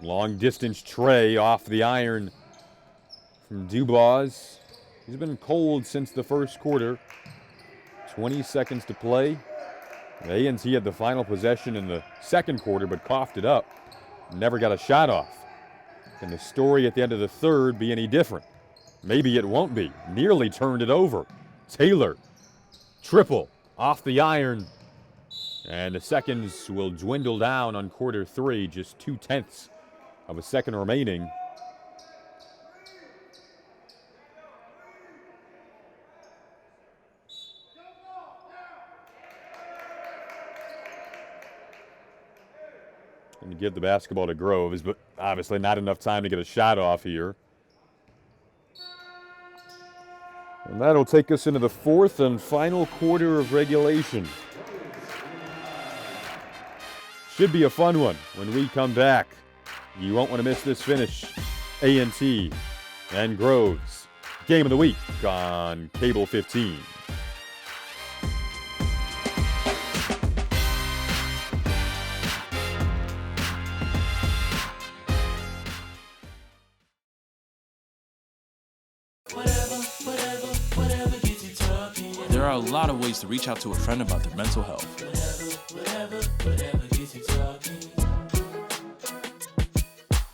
Long distance tray off the iron from Dubois. He's been cold since the first quarter. 20 seconds to play. A&T had the final possession in the second quarter, but coughed it up. Never got a shot off. Can the story at the end of the third be any different? Maybe it won't be. Nearly turned it over. Taylor, triple off the iron. And the seconds will dwindle down on quarter three, just 0.2 of a second remaining. And give the basketball to Groves, but obviously not enough time to get a shot off here. And that'll take us into the fourth and final quarter of regulation. Should be a fun one when we come back. You won't want to miss this finish. A&T and Groves. Game of the week on Cable 15. There are a lot of ways to reach out to a friend about their mental health.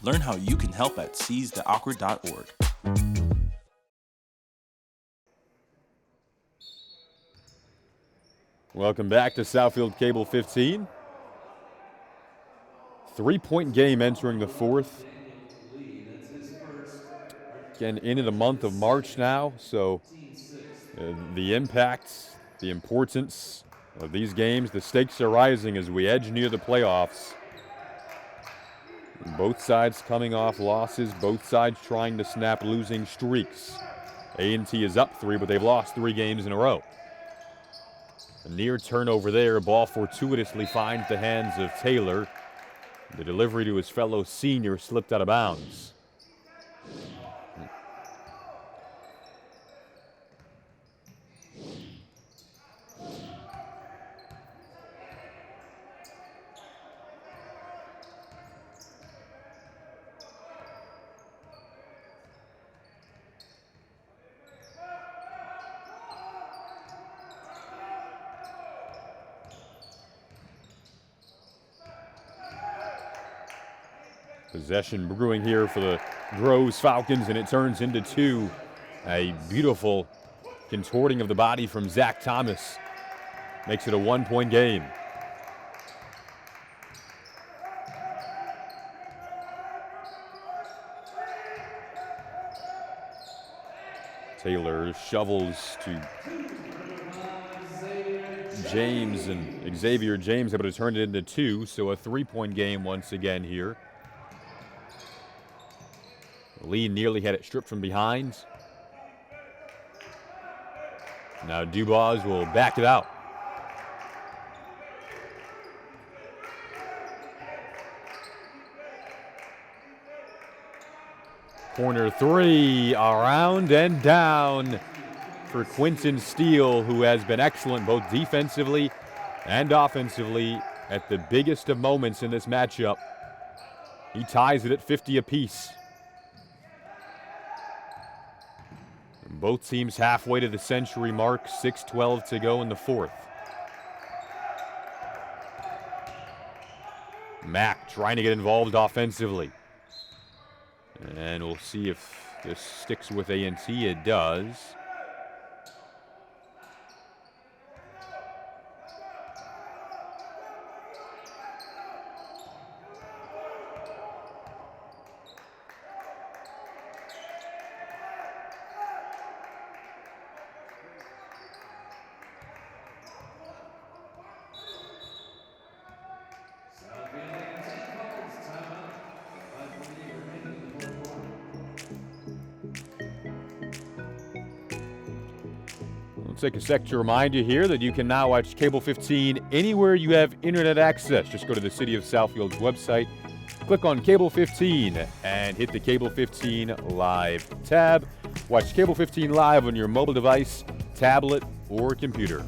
Learn how you can help at seizetheawkward.org. Welcome back to Southfield Cable 15. 3-point game entering the fourth. Again, into the month of March now, so the impact, the importance of these games, the stakes are rising as we edge near the playoffs. Both sides coming off losses, both sides trying to snap losing streaks. A&T is up 3, but they've lost 3 games in a row. A near turnover there, ball fortuitously finds the hands of Taylor. The delivery to his fellow senior slipped out of bounds. Possession brewing here for the Groves Falcons, and it turns into 2. A beautiful contorting of the body from Zach Thomas makes it a 1-point game. Taylor shovels to James, and Xavier James able to turn it into 2, so a 3-point game once again here. Lee nearly had it stripped from behind. Now Dubois will back it out. Corner 3, around and down for Quinton Steele, who has been excellent both defensively and offensively at the biggest of moments in this matchup. He ties it at 50 apiece. Both teams halfway to the century mark, 6:12 to go in the fourth. Mack trying to get involved offensively. And we'll see if this sticks with A&T. It does. Take a sec to remind you here that you can now watch Cable 15 anywhere you have internet access. Just go to the City of Southfield's website, click on Cable 15, and hit the Cable 15 Live tab. Watch Cable 15 live on your mobile device, tablet, or computer.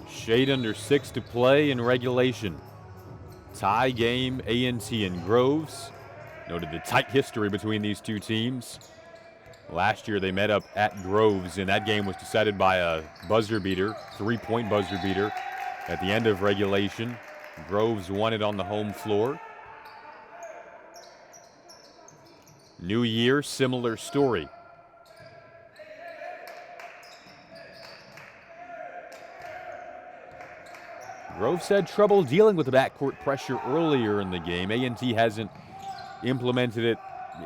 Shade under 6 to play in regulation. Tie game, A&T and Groves. Noted the tight history between these two teams. Last year they met up at Groves, and that game was decided by a buzzer beater, 3-point buzzer beater at the end of regulation. Groves won it on the home floor. New year, similar story. Groves had trouble dealing with the backcourt pressure earlier in the game. A&T hasn't implemented it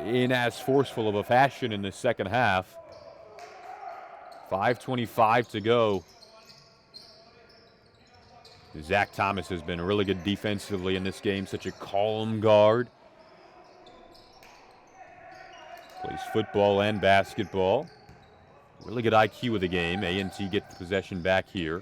in as forceful of a fashion in the second half. 5:25 to go. Zach Thomas has been really good defensively in this game, such a calm guard. Plays football and basketball. Really good IQ of the game. A&T get the possession back here.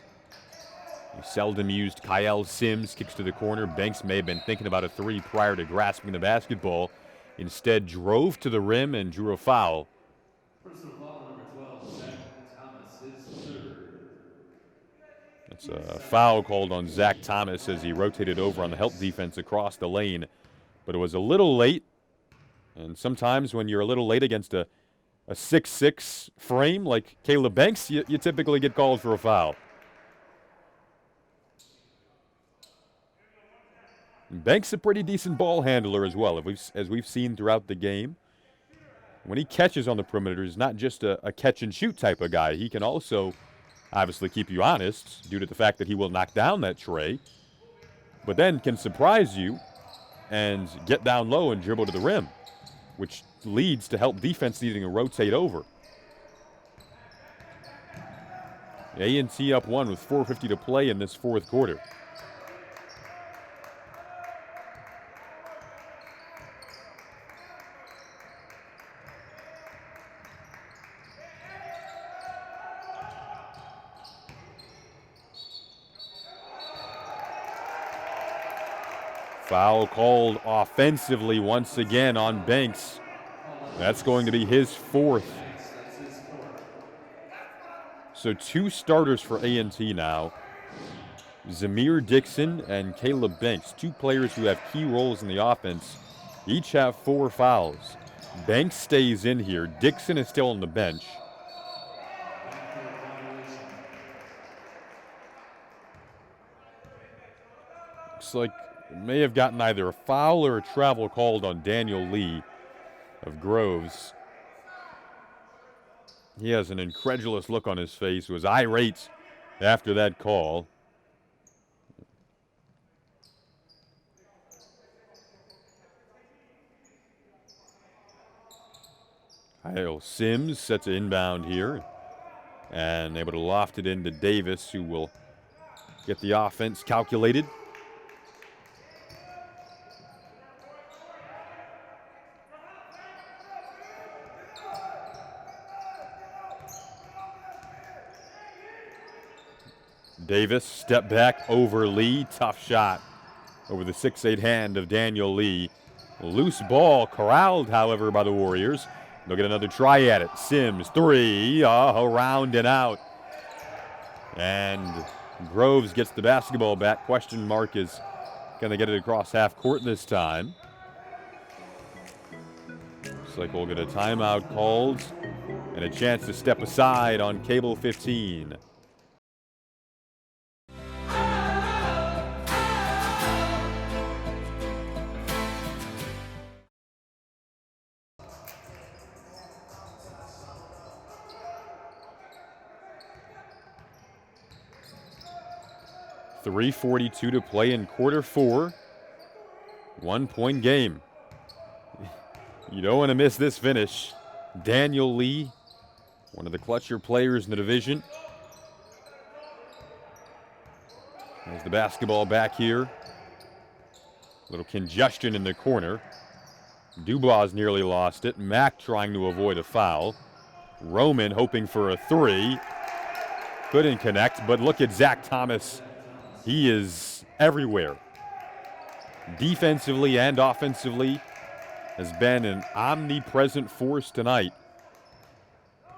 The seldom used Kyle Sims kicks to the corner. Banks may have been thinking about a three prior to grasping the basketball. Instead, drove to the rim and drew a foul. Personal foul number 12, Zach Thomas, his third. That's a foul called on Zach Thomas as he rotated over on the help defense across the lane. But it was a little late. And sometimes when you're a little late against a 6'6" frame like Caleb Banks, you typically get called for a foul. Banks a pretty decent ball handler as well, as we've seen throughout the game. When he catches on the perimeter, he's not just a catch-and-shoot type of guy. He can also obviously keep you honest due to the fact that he will knock down that tray, but then can surprise you and get down low and dribble to the rim, which leads to help defense needing to rotate over. A&T up one with 4:50 to play in this fourth quarter. Foul called offensively once again on Banks. That's going to be his fourth. So two starters for A&T now. Zamir Dixon and Caleb Banks, two players who have key roles in the offense, each have 4 fouls. Banks stays in here. Dixon is still on the bench. Looks like may have gotten either a foul or a travel called on Daniel Lee of Groves. He has an incredulous look on his face. He was irate after that call. Kyle Sims set to inbound here and able to loft it into Davis, who will get the offense calculated. Davis step back over Lee. Tough shot over the 6'8" hand of Daniel Lee. Loose ball corralled, however, by the Warriors. They'll get another try at it. Sims, 3, around and out. And Groves gets the basketball back. Question mark is, can they get it across half court this time? Looks like we'll get a timeout called and a chance to step aside on cable 15. .342 to play in quarter 4. 1 point game. You don't want to miss this finish. Daniel Lee, one of the clutcher players in the division. There's the basketball back here. A little congestion in the corner. Dubois nearly lost it. Mack trying to avoid a foul. Roman hoping for a 3. Couldn't connect, but look at Zach Thomas. He is everywhere. Defensively and offensively has been an omnipresent force tonight.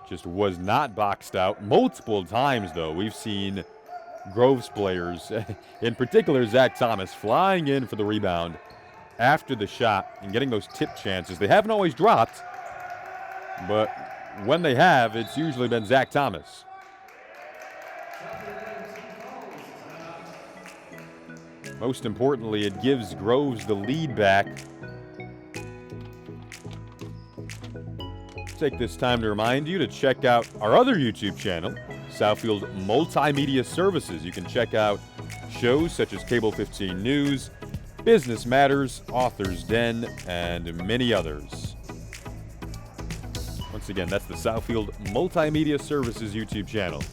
Just was not boxed out. Multiple times, though, we've seen Groves players, in particular Zach Thomas, flying in for the rebound after the shot and getting those tip chances. They haven't always dropped, but when they have, it's usually been Zach Thomas. Most importantly, it gives Groves the lead back. Take this time to remind you to check out our other YouTube channel, Southfield Multimedia Services. You can check out shows such as Cable 15 News, Business Matters, Author's Den, and many others. Once again, that's the Southfield Multimedia Services YouTube channel.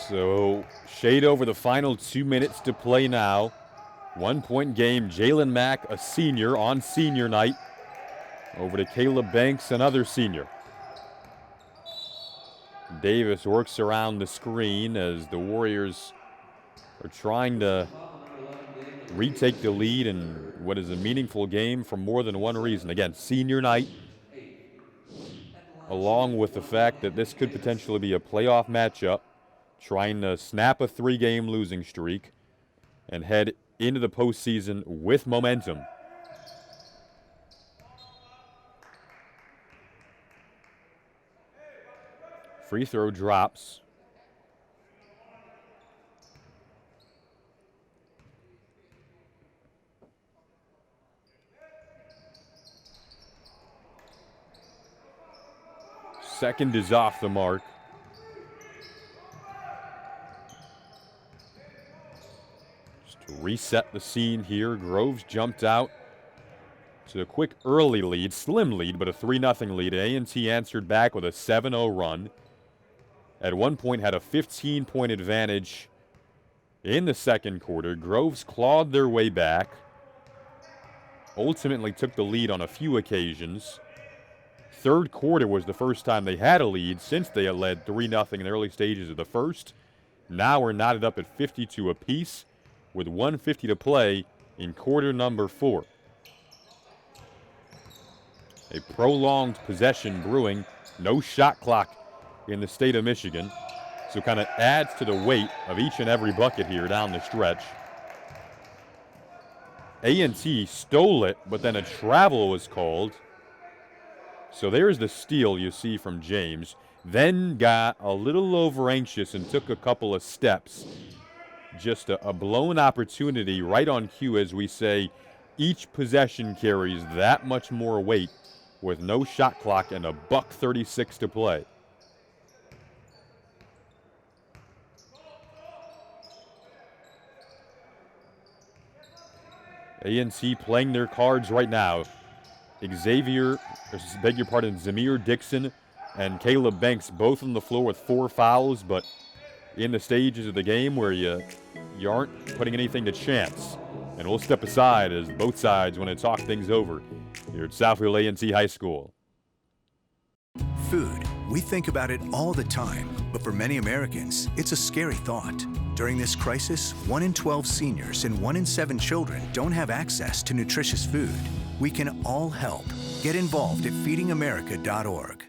So, shade over the final 2 minutes to play now. 1 point game. Jalen Mack, a senior on senior night. Over to Caleb Banks, another senior. Davis works around the screen as the Warriors are trying to retake the lead in what is a meaningful game for more than one reason. Again, senior night, along with the fact that this could potentially be a playoff matchup, trying to snap a 3-game losing streak and head into the postseason with momentum. Free throw drops. Second is off the mark. Just to reset the scene here, Groves jumped out to a quick early lead, slim lead, but a 3-0 lead. A&T answered back with a 7-0 run. At one point had a 15-point advantage in the second quarter. Groves clawed their way back, ultimately took the lead on a few occasions. Third quarter was the first time they had a lead since they had led 3-0 in the early stages of the first. Now we're knotted up at 52 apiece with 1:50 to play in quarter number 4. A prolonged possession brewing, no shot clock in the state of Michigan, so kind of adds to the weight of each and every bucket here down the stretch. A&T stole it, but then a travel was called. So there's the steal you see from James. Then got a little over anxious and took a couple of steps. Just a blown opportunity right on cue, as we say, Each possession carries that much more weight with no shot clock and $1:36 to play. A&T playing their cards right now. Zamir Dixon and Caleb Banks both on the floor with 4 fouls, but in the stages of the game where you aren't putting anything to chance. And we'll step aside as both sides want to talk things over here at Southfield A&T High School. Food. We think about it all the time, but for many Americans, it's a scary thought. During this crisis, 1 in 12 seniors and 1 in 7 children don't have access to nutritious food. We can all help. Get involved at feedingamerica.org.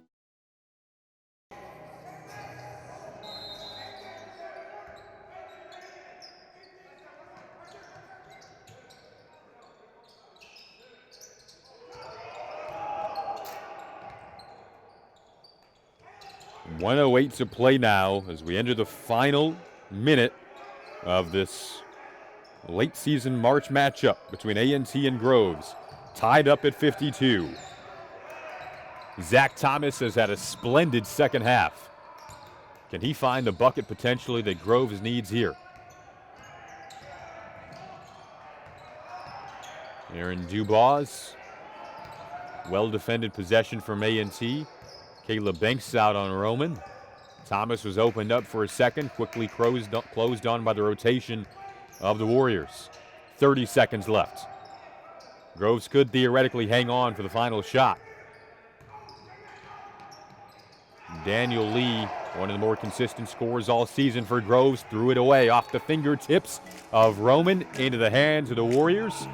.108 to play now as we enter the final minute of this late season March matchup between A&T and Groves. Tied up at 52. Zach Thomas has had a splendid second half. Can he find the bucket potentially that Groves needs here? Aaron Dubois. Well-defended possession from A&T. Caleb Banks out on Roman. Thomas was opened up for a second, quickly closed on by the rotation of the Warriors. 30 seconds left. Groves could theoretically hang on for the final shot. Daniel Lee, one of the more consistent scorers all season for Groves, threw it away off the fingertips of Roman into the hands of the Warriors.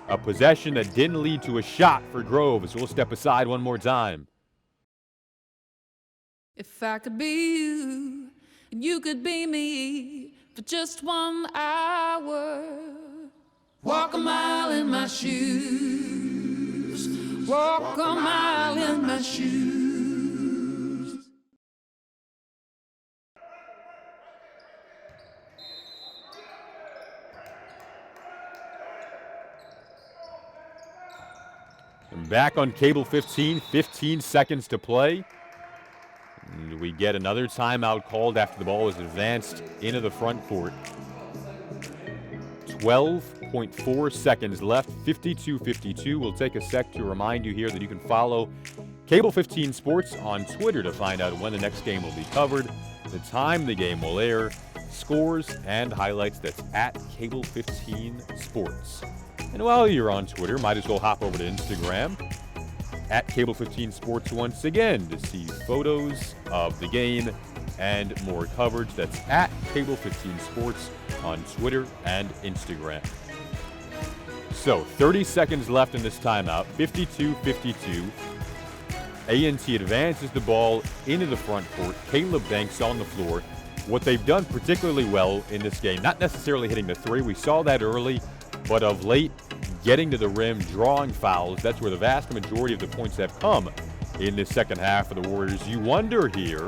A possession that didn't lead to a shot for Groves. We'll step aside one more time. If I could be you, and you could be me for just 1 hour. Walk a mile in my shoes. Walk a mile in my shoes. And back on cable 15, 15 seconds to play. And we get another timeout called after the ball was advanced into the front court. 12.4 seconds left, 52-52. We'll take a sec to remind you here that you can follow Cable 15 Sports on Twitter to find out when the next game will be covered, the time the game will air, scores, and highlights. That's at Cable 15 Sports. And while you're on Twitter, might as well hop over to Instagram at Cable 15 Sports once again to see photos of the game and more coverage. That's at Cable 15 Sports on Twitter and Instagram. So 30 seconds left in this timeout, 52-52. A&T advances the ball into the front court. Caleb Banks on the floor. What they've done particularly well in this game, not necessarily hitting the three, we saw that early, but of late, getting to the rim, drawing fouls. That's where the vast majority of the points have come in this second half for the Warriors. You wonder here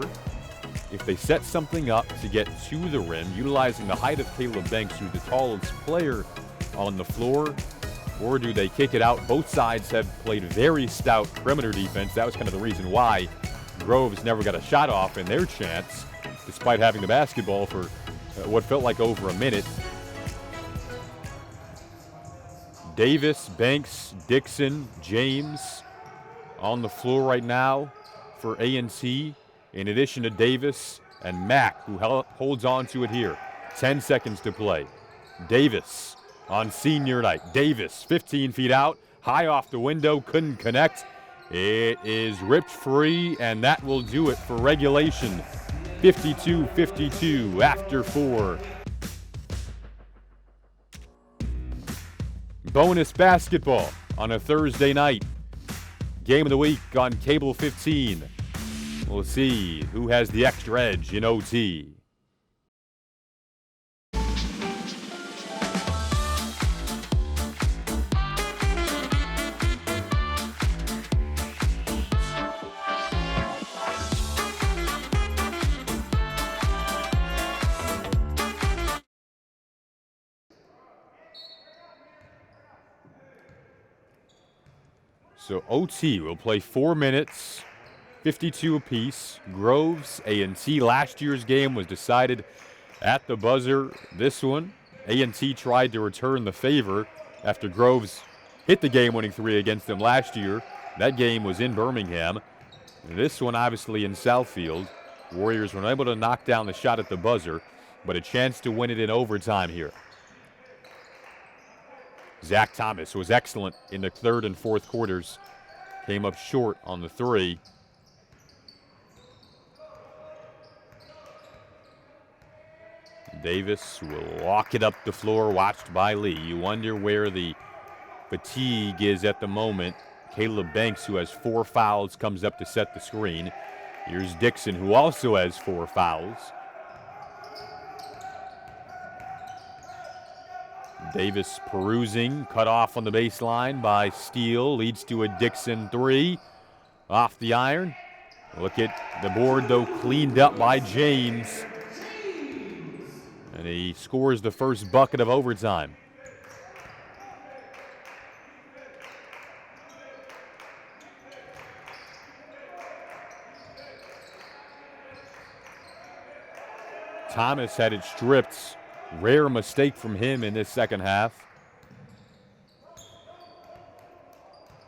if they set something up to get to the rim, utilizing the height of Caleb Banks, who's the tallest player on the floor, or do they kick it out? Both sides have played very stout perimeter defense. That was kind of the reason why Groves never got a shot off in their chance, despite having the basketball for what felt like over a minute. Davis, Banks, Dixon, James on the floor right now for A&T, in addition to Davis and Mack, who holds on to it here. 10 seconds to play. Davis on senior night. Davis, 15 feet out, high off the window, couldn't connect. It is ripped free, and that will do it for regulation. 52-52 after 4. Bonus basketball on a Thursday night. Game of the week on Cable 15. We'll see who has the extra edge in OT. So OT will play 4 minutes, 52 apiece. Groves, A&T, last year's game was decided at the buzzer. This one, A&T tried to return the favor after Groves hit the game-winning 3 against them last year. That game was in Birmingham. This one obviously in Southfield. Warriors were unable to knock down the shot at the buzzer, but a chance to win it in overtime here. Zach Thomas was excellent in the third and fourth quarters. Came up short on the 3. Davis will walk it up the floor, watched by Lee. You wonder where the fatigue is at the moment. Caleb Banks, who has 4 fouls, comes up to set the screen. Here's Dixon, who also has 4 fouls. Davis perusing, cut off on the baseline by Steele, leads to a Dixon 3. Off the iron. Look at the board, though, cleaned up by James. And he scores the first bucket of overtime. Thomas had it stripped. Rare mistake from him in this second half.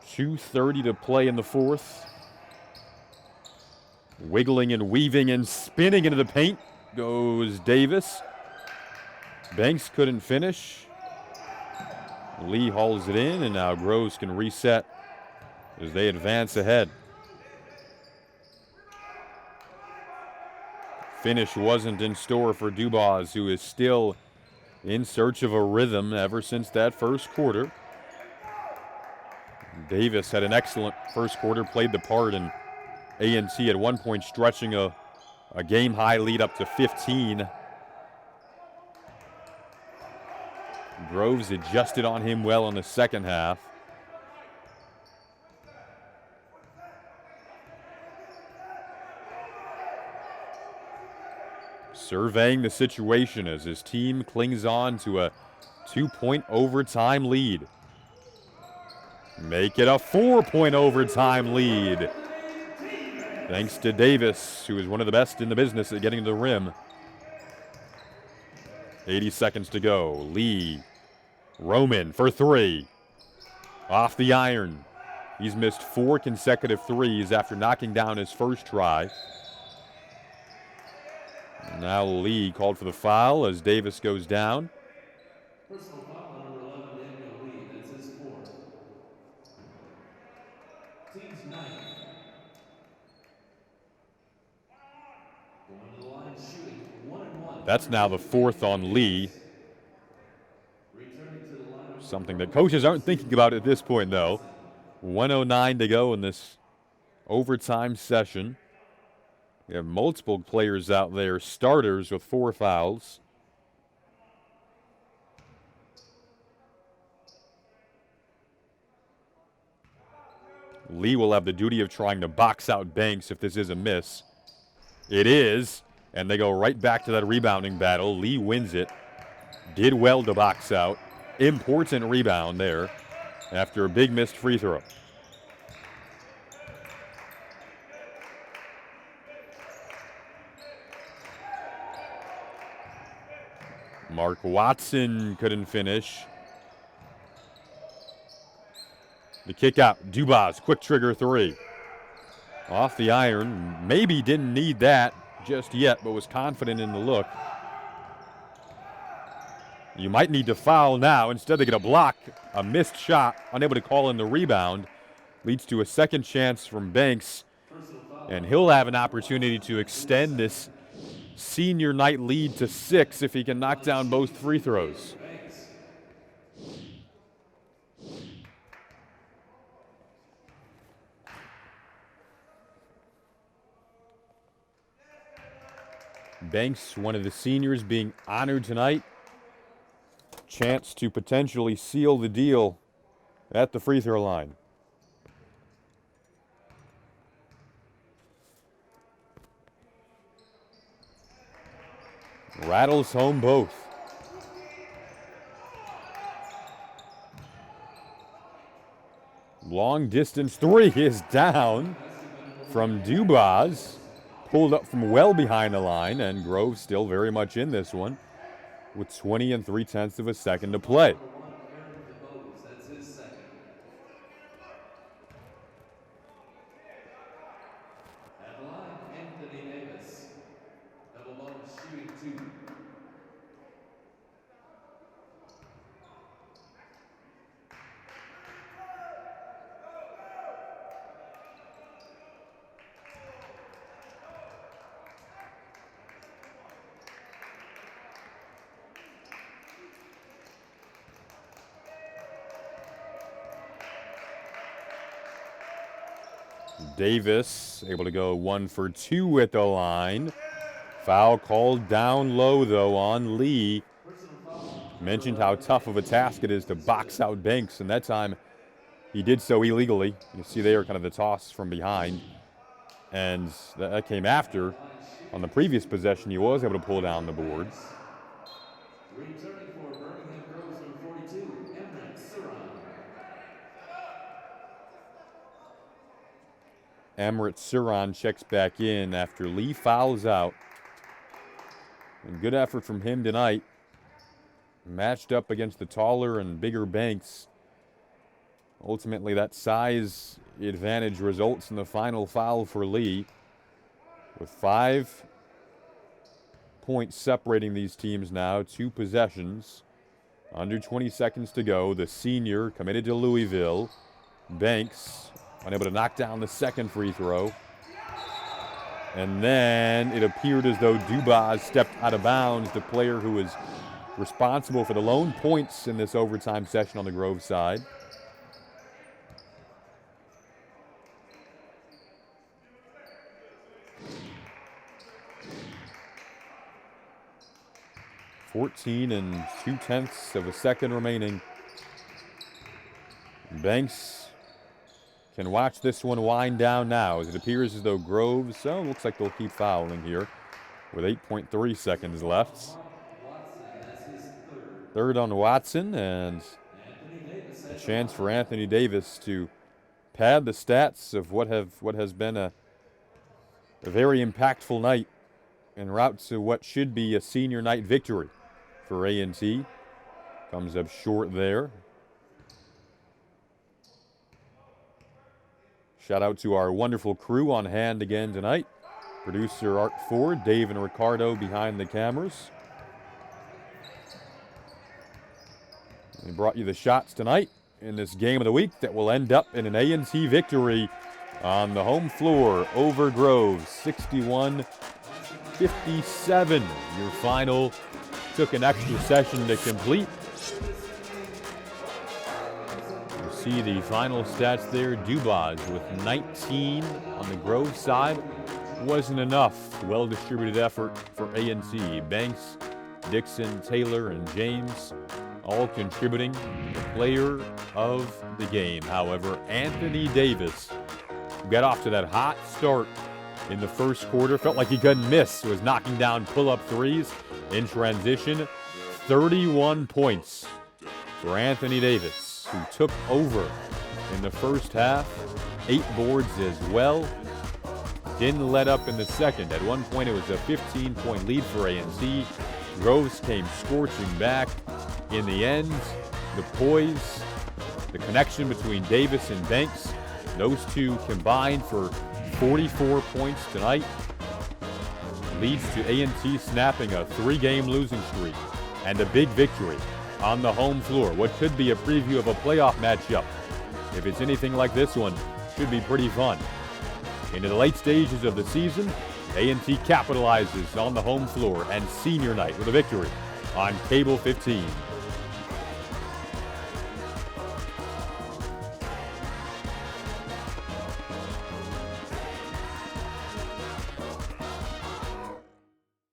2:30 to play in the fourth. Wiggling and weaving and spinning into the paint goes Davis. Banks couldn't finish. Lee hauls it in, and now Groves can reset as they advance ahead. Finish wasn't in store for Dubas, who is still in search of a rhythm ever since that first quarter. Davis had an excellent first quarter, played the part, and A&T at one point stretching a game-high lead up to 15. Groves adjusted on him well in the second half. Surveying the situation as his team clings on to a 2-point overtime lead. Make it a 4-point overtime lead. Thanks to Davis, who is one of the best in the business at getting to the rim. 80 seconds to go. Lee, Roman for 3. Off the iron. He's missed 4 consecutive threes after knocking down his first try. Now Lee called for the foul as Davis goes down. Personal foul on number 11, Daniel Lee. That's his 4th. Team's 9th. Going to the line shooting 1-1. That's now the 4th on Lee. Returning to the line. Something that coaches aren't thinking about at this point, though. 1:09 to go in this overtime session. We have multiple players out there, starters with 4 fouls. Lee will have the duty of trying to box out Banks if this is a miss. It is, and they go right back to that rebounding battle. Lee wins it. Did well to box out. Important rebound there after a big missed free throw. Mark Watson couldn't finish. The kick out, Dubas, quick trigger 3. Off the iron, maybe didn't need that just yet, but was confident in the look. You might need to foul now. Instead they get a block, a missed shot, unable to call in the rebound. Leads to a second chance from Banks, and he'll have an opportunity to extend this senior night lead to 6 if he can knock down both free throws. Banks, one of the seniors, being honored tonight. Chance to potentially seal the deal at the free throw line. Rattles home both. Long distance three is down from Dubas. Pulled up from well behind the line, and Groves still very much in this one with 20 3/10 seconds to play. That's his second. At the line, Anthony Davis. Double bonus shooting 2. Davis able to go 1 for 2 at the line. Foul called down low, though, on Lee. Mentioned how tough of a task it is to box out Banks, and that time he did so illegally. You see there kind of the toss from behind, and that came after. On the previous possession, he was able to pull down the boards. Returning for Birmingham Groves number 42, Emret Suran. Emret Suran checks back in after Lee fouls out. And good effort from him tonight. Matched up against the taller and bigger Banks. Ultimately, that size advantage results in the final foul for Lee. With 5 points separating these teams now, 2 possessions. Under 20 seconds to go. The senior committed to Louisville. Banks unable to knock down the second free throw. And then it appeared as though Dubas stepped out of bounds, the player who was responsible for the lone points in this overtime session on the Grove side. .14 2/10 seconds remaining. Banks can watch this one wind down now as it appears as though Groves, looks like they'll keep fouling here with 8.3 seconds left. Third on Watson, and a chance for Anthony Davis to pad the stats of what has been a very impactful night en route to what should be a senior night victory for A&T. Comes up short there. Shout out to our wonderful crew on hand again tonight. Producer Art Ford, Dave and Ricardo behind the cameras. We brought you the shots tonight in this game of the week that will end up in an A&T victory on the home floor over Groves, 61-57. Your final took an extra session to complete. You see the final stats there. Dubas with 19 on the Grove side. Wasn't enough. Well-distributed effort for A&T. Banks, Dixon, Taylor, and James all contributing. The player of the game, however, Anthony Davis, got off to that hot start in the first quarter. Felt like he couldn't miss. Was knocking down pull-up threes in transition. 31 points for Anthony Davis, who took over in the first half. 8 boards as well. Didn't let up in the second. At one point, it was a 15-point lead for A&T. Groves came scorching back. In the end, the poise, the connection between Davis and Banks, those two combined for 44 points tonight, leads to A&T snapping a 3-game losing streak and a big victory on the home floor. What could be a preview of a playoff matchup. If it's anything like this one, should be pretty fun. Into the late stages of the season, A&T capitalizes on the home floor and senior night with a victory on Cable 15.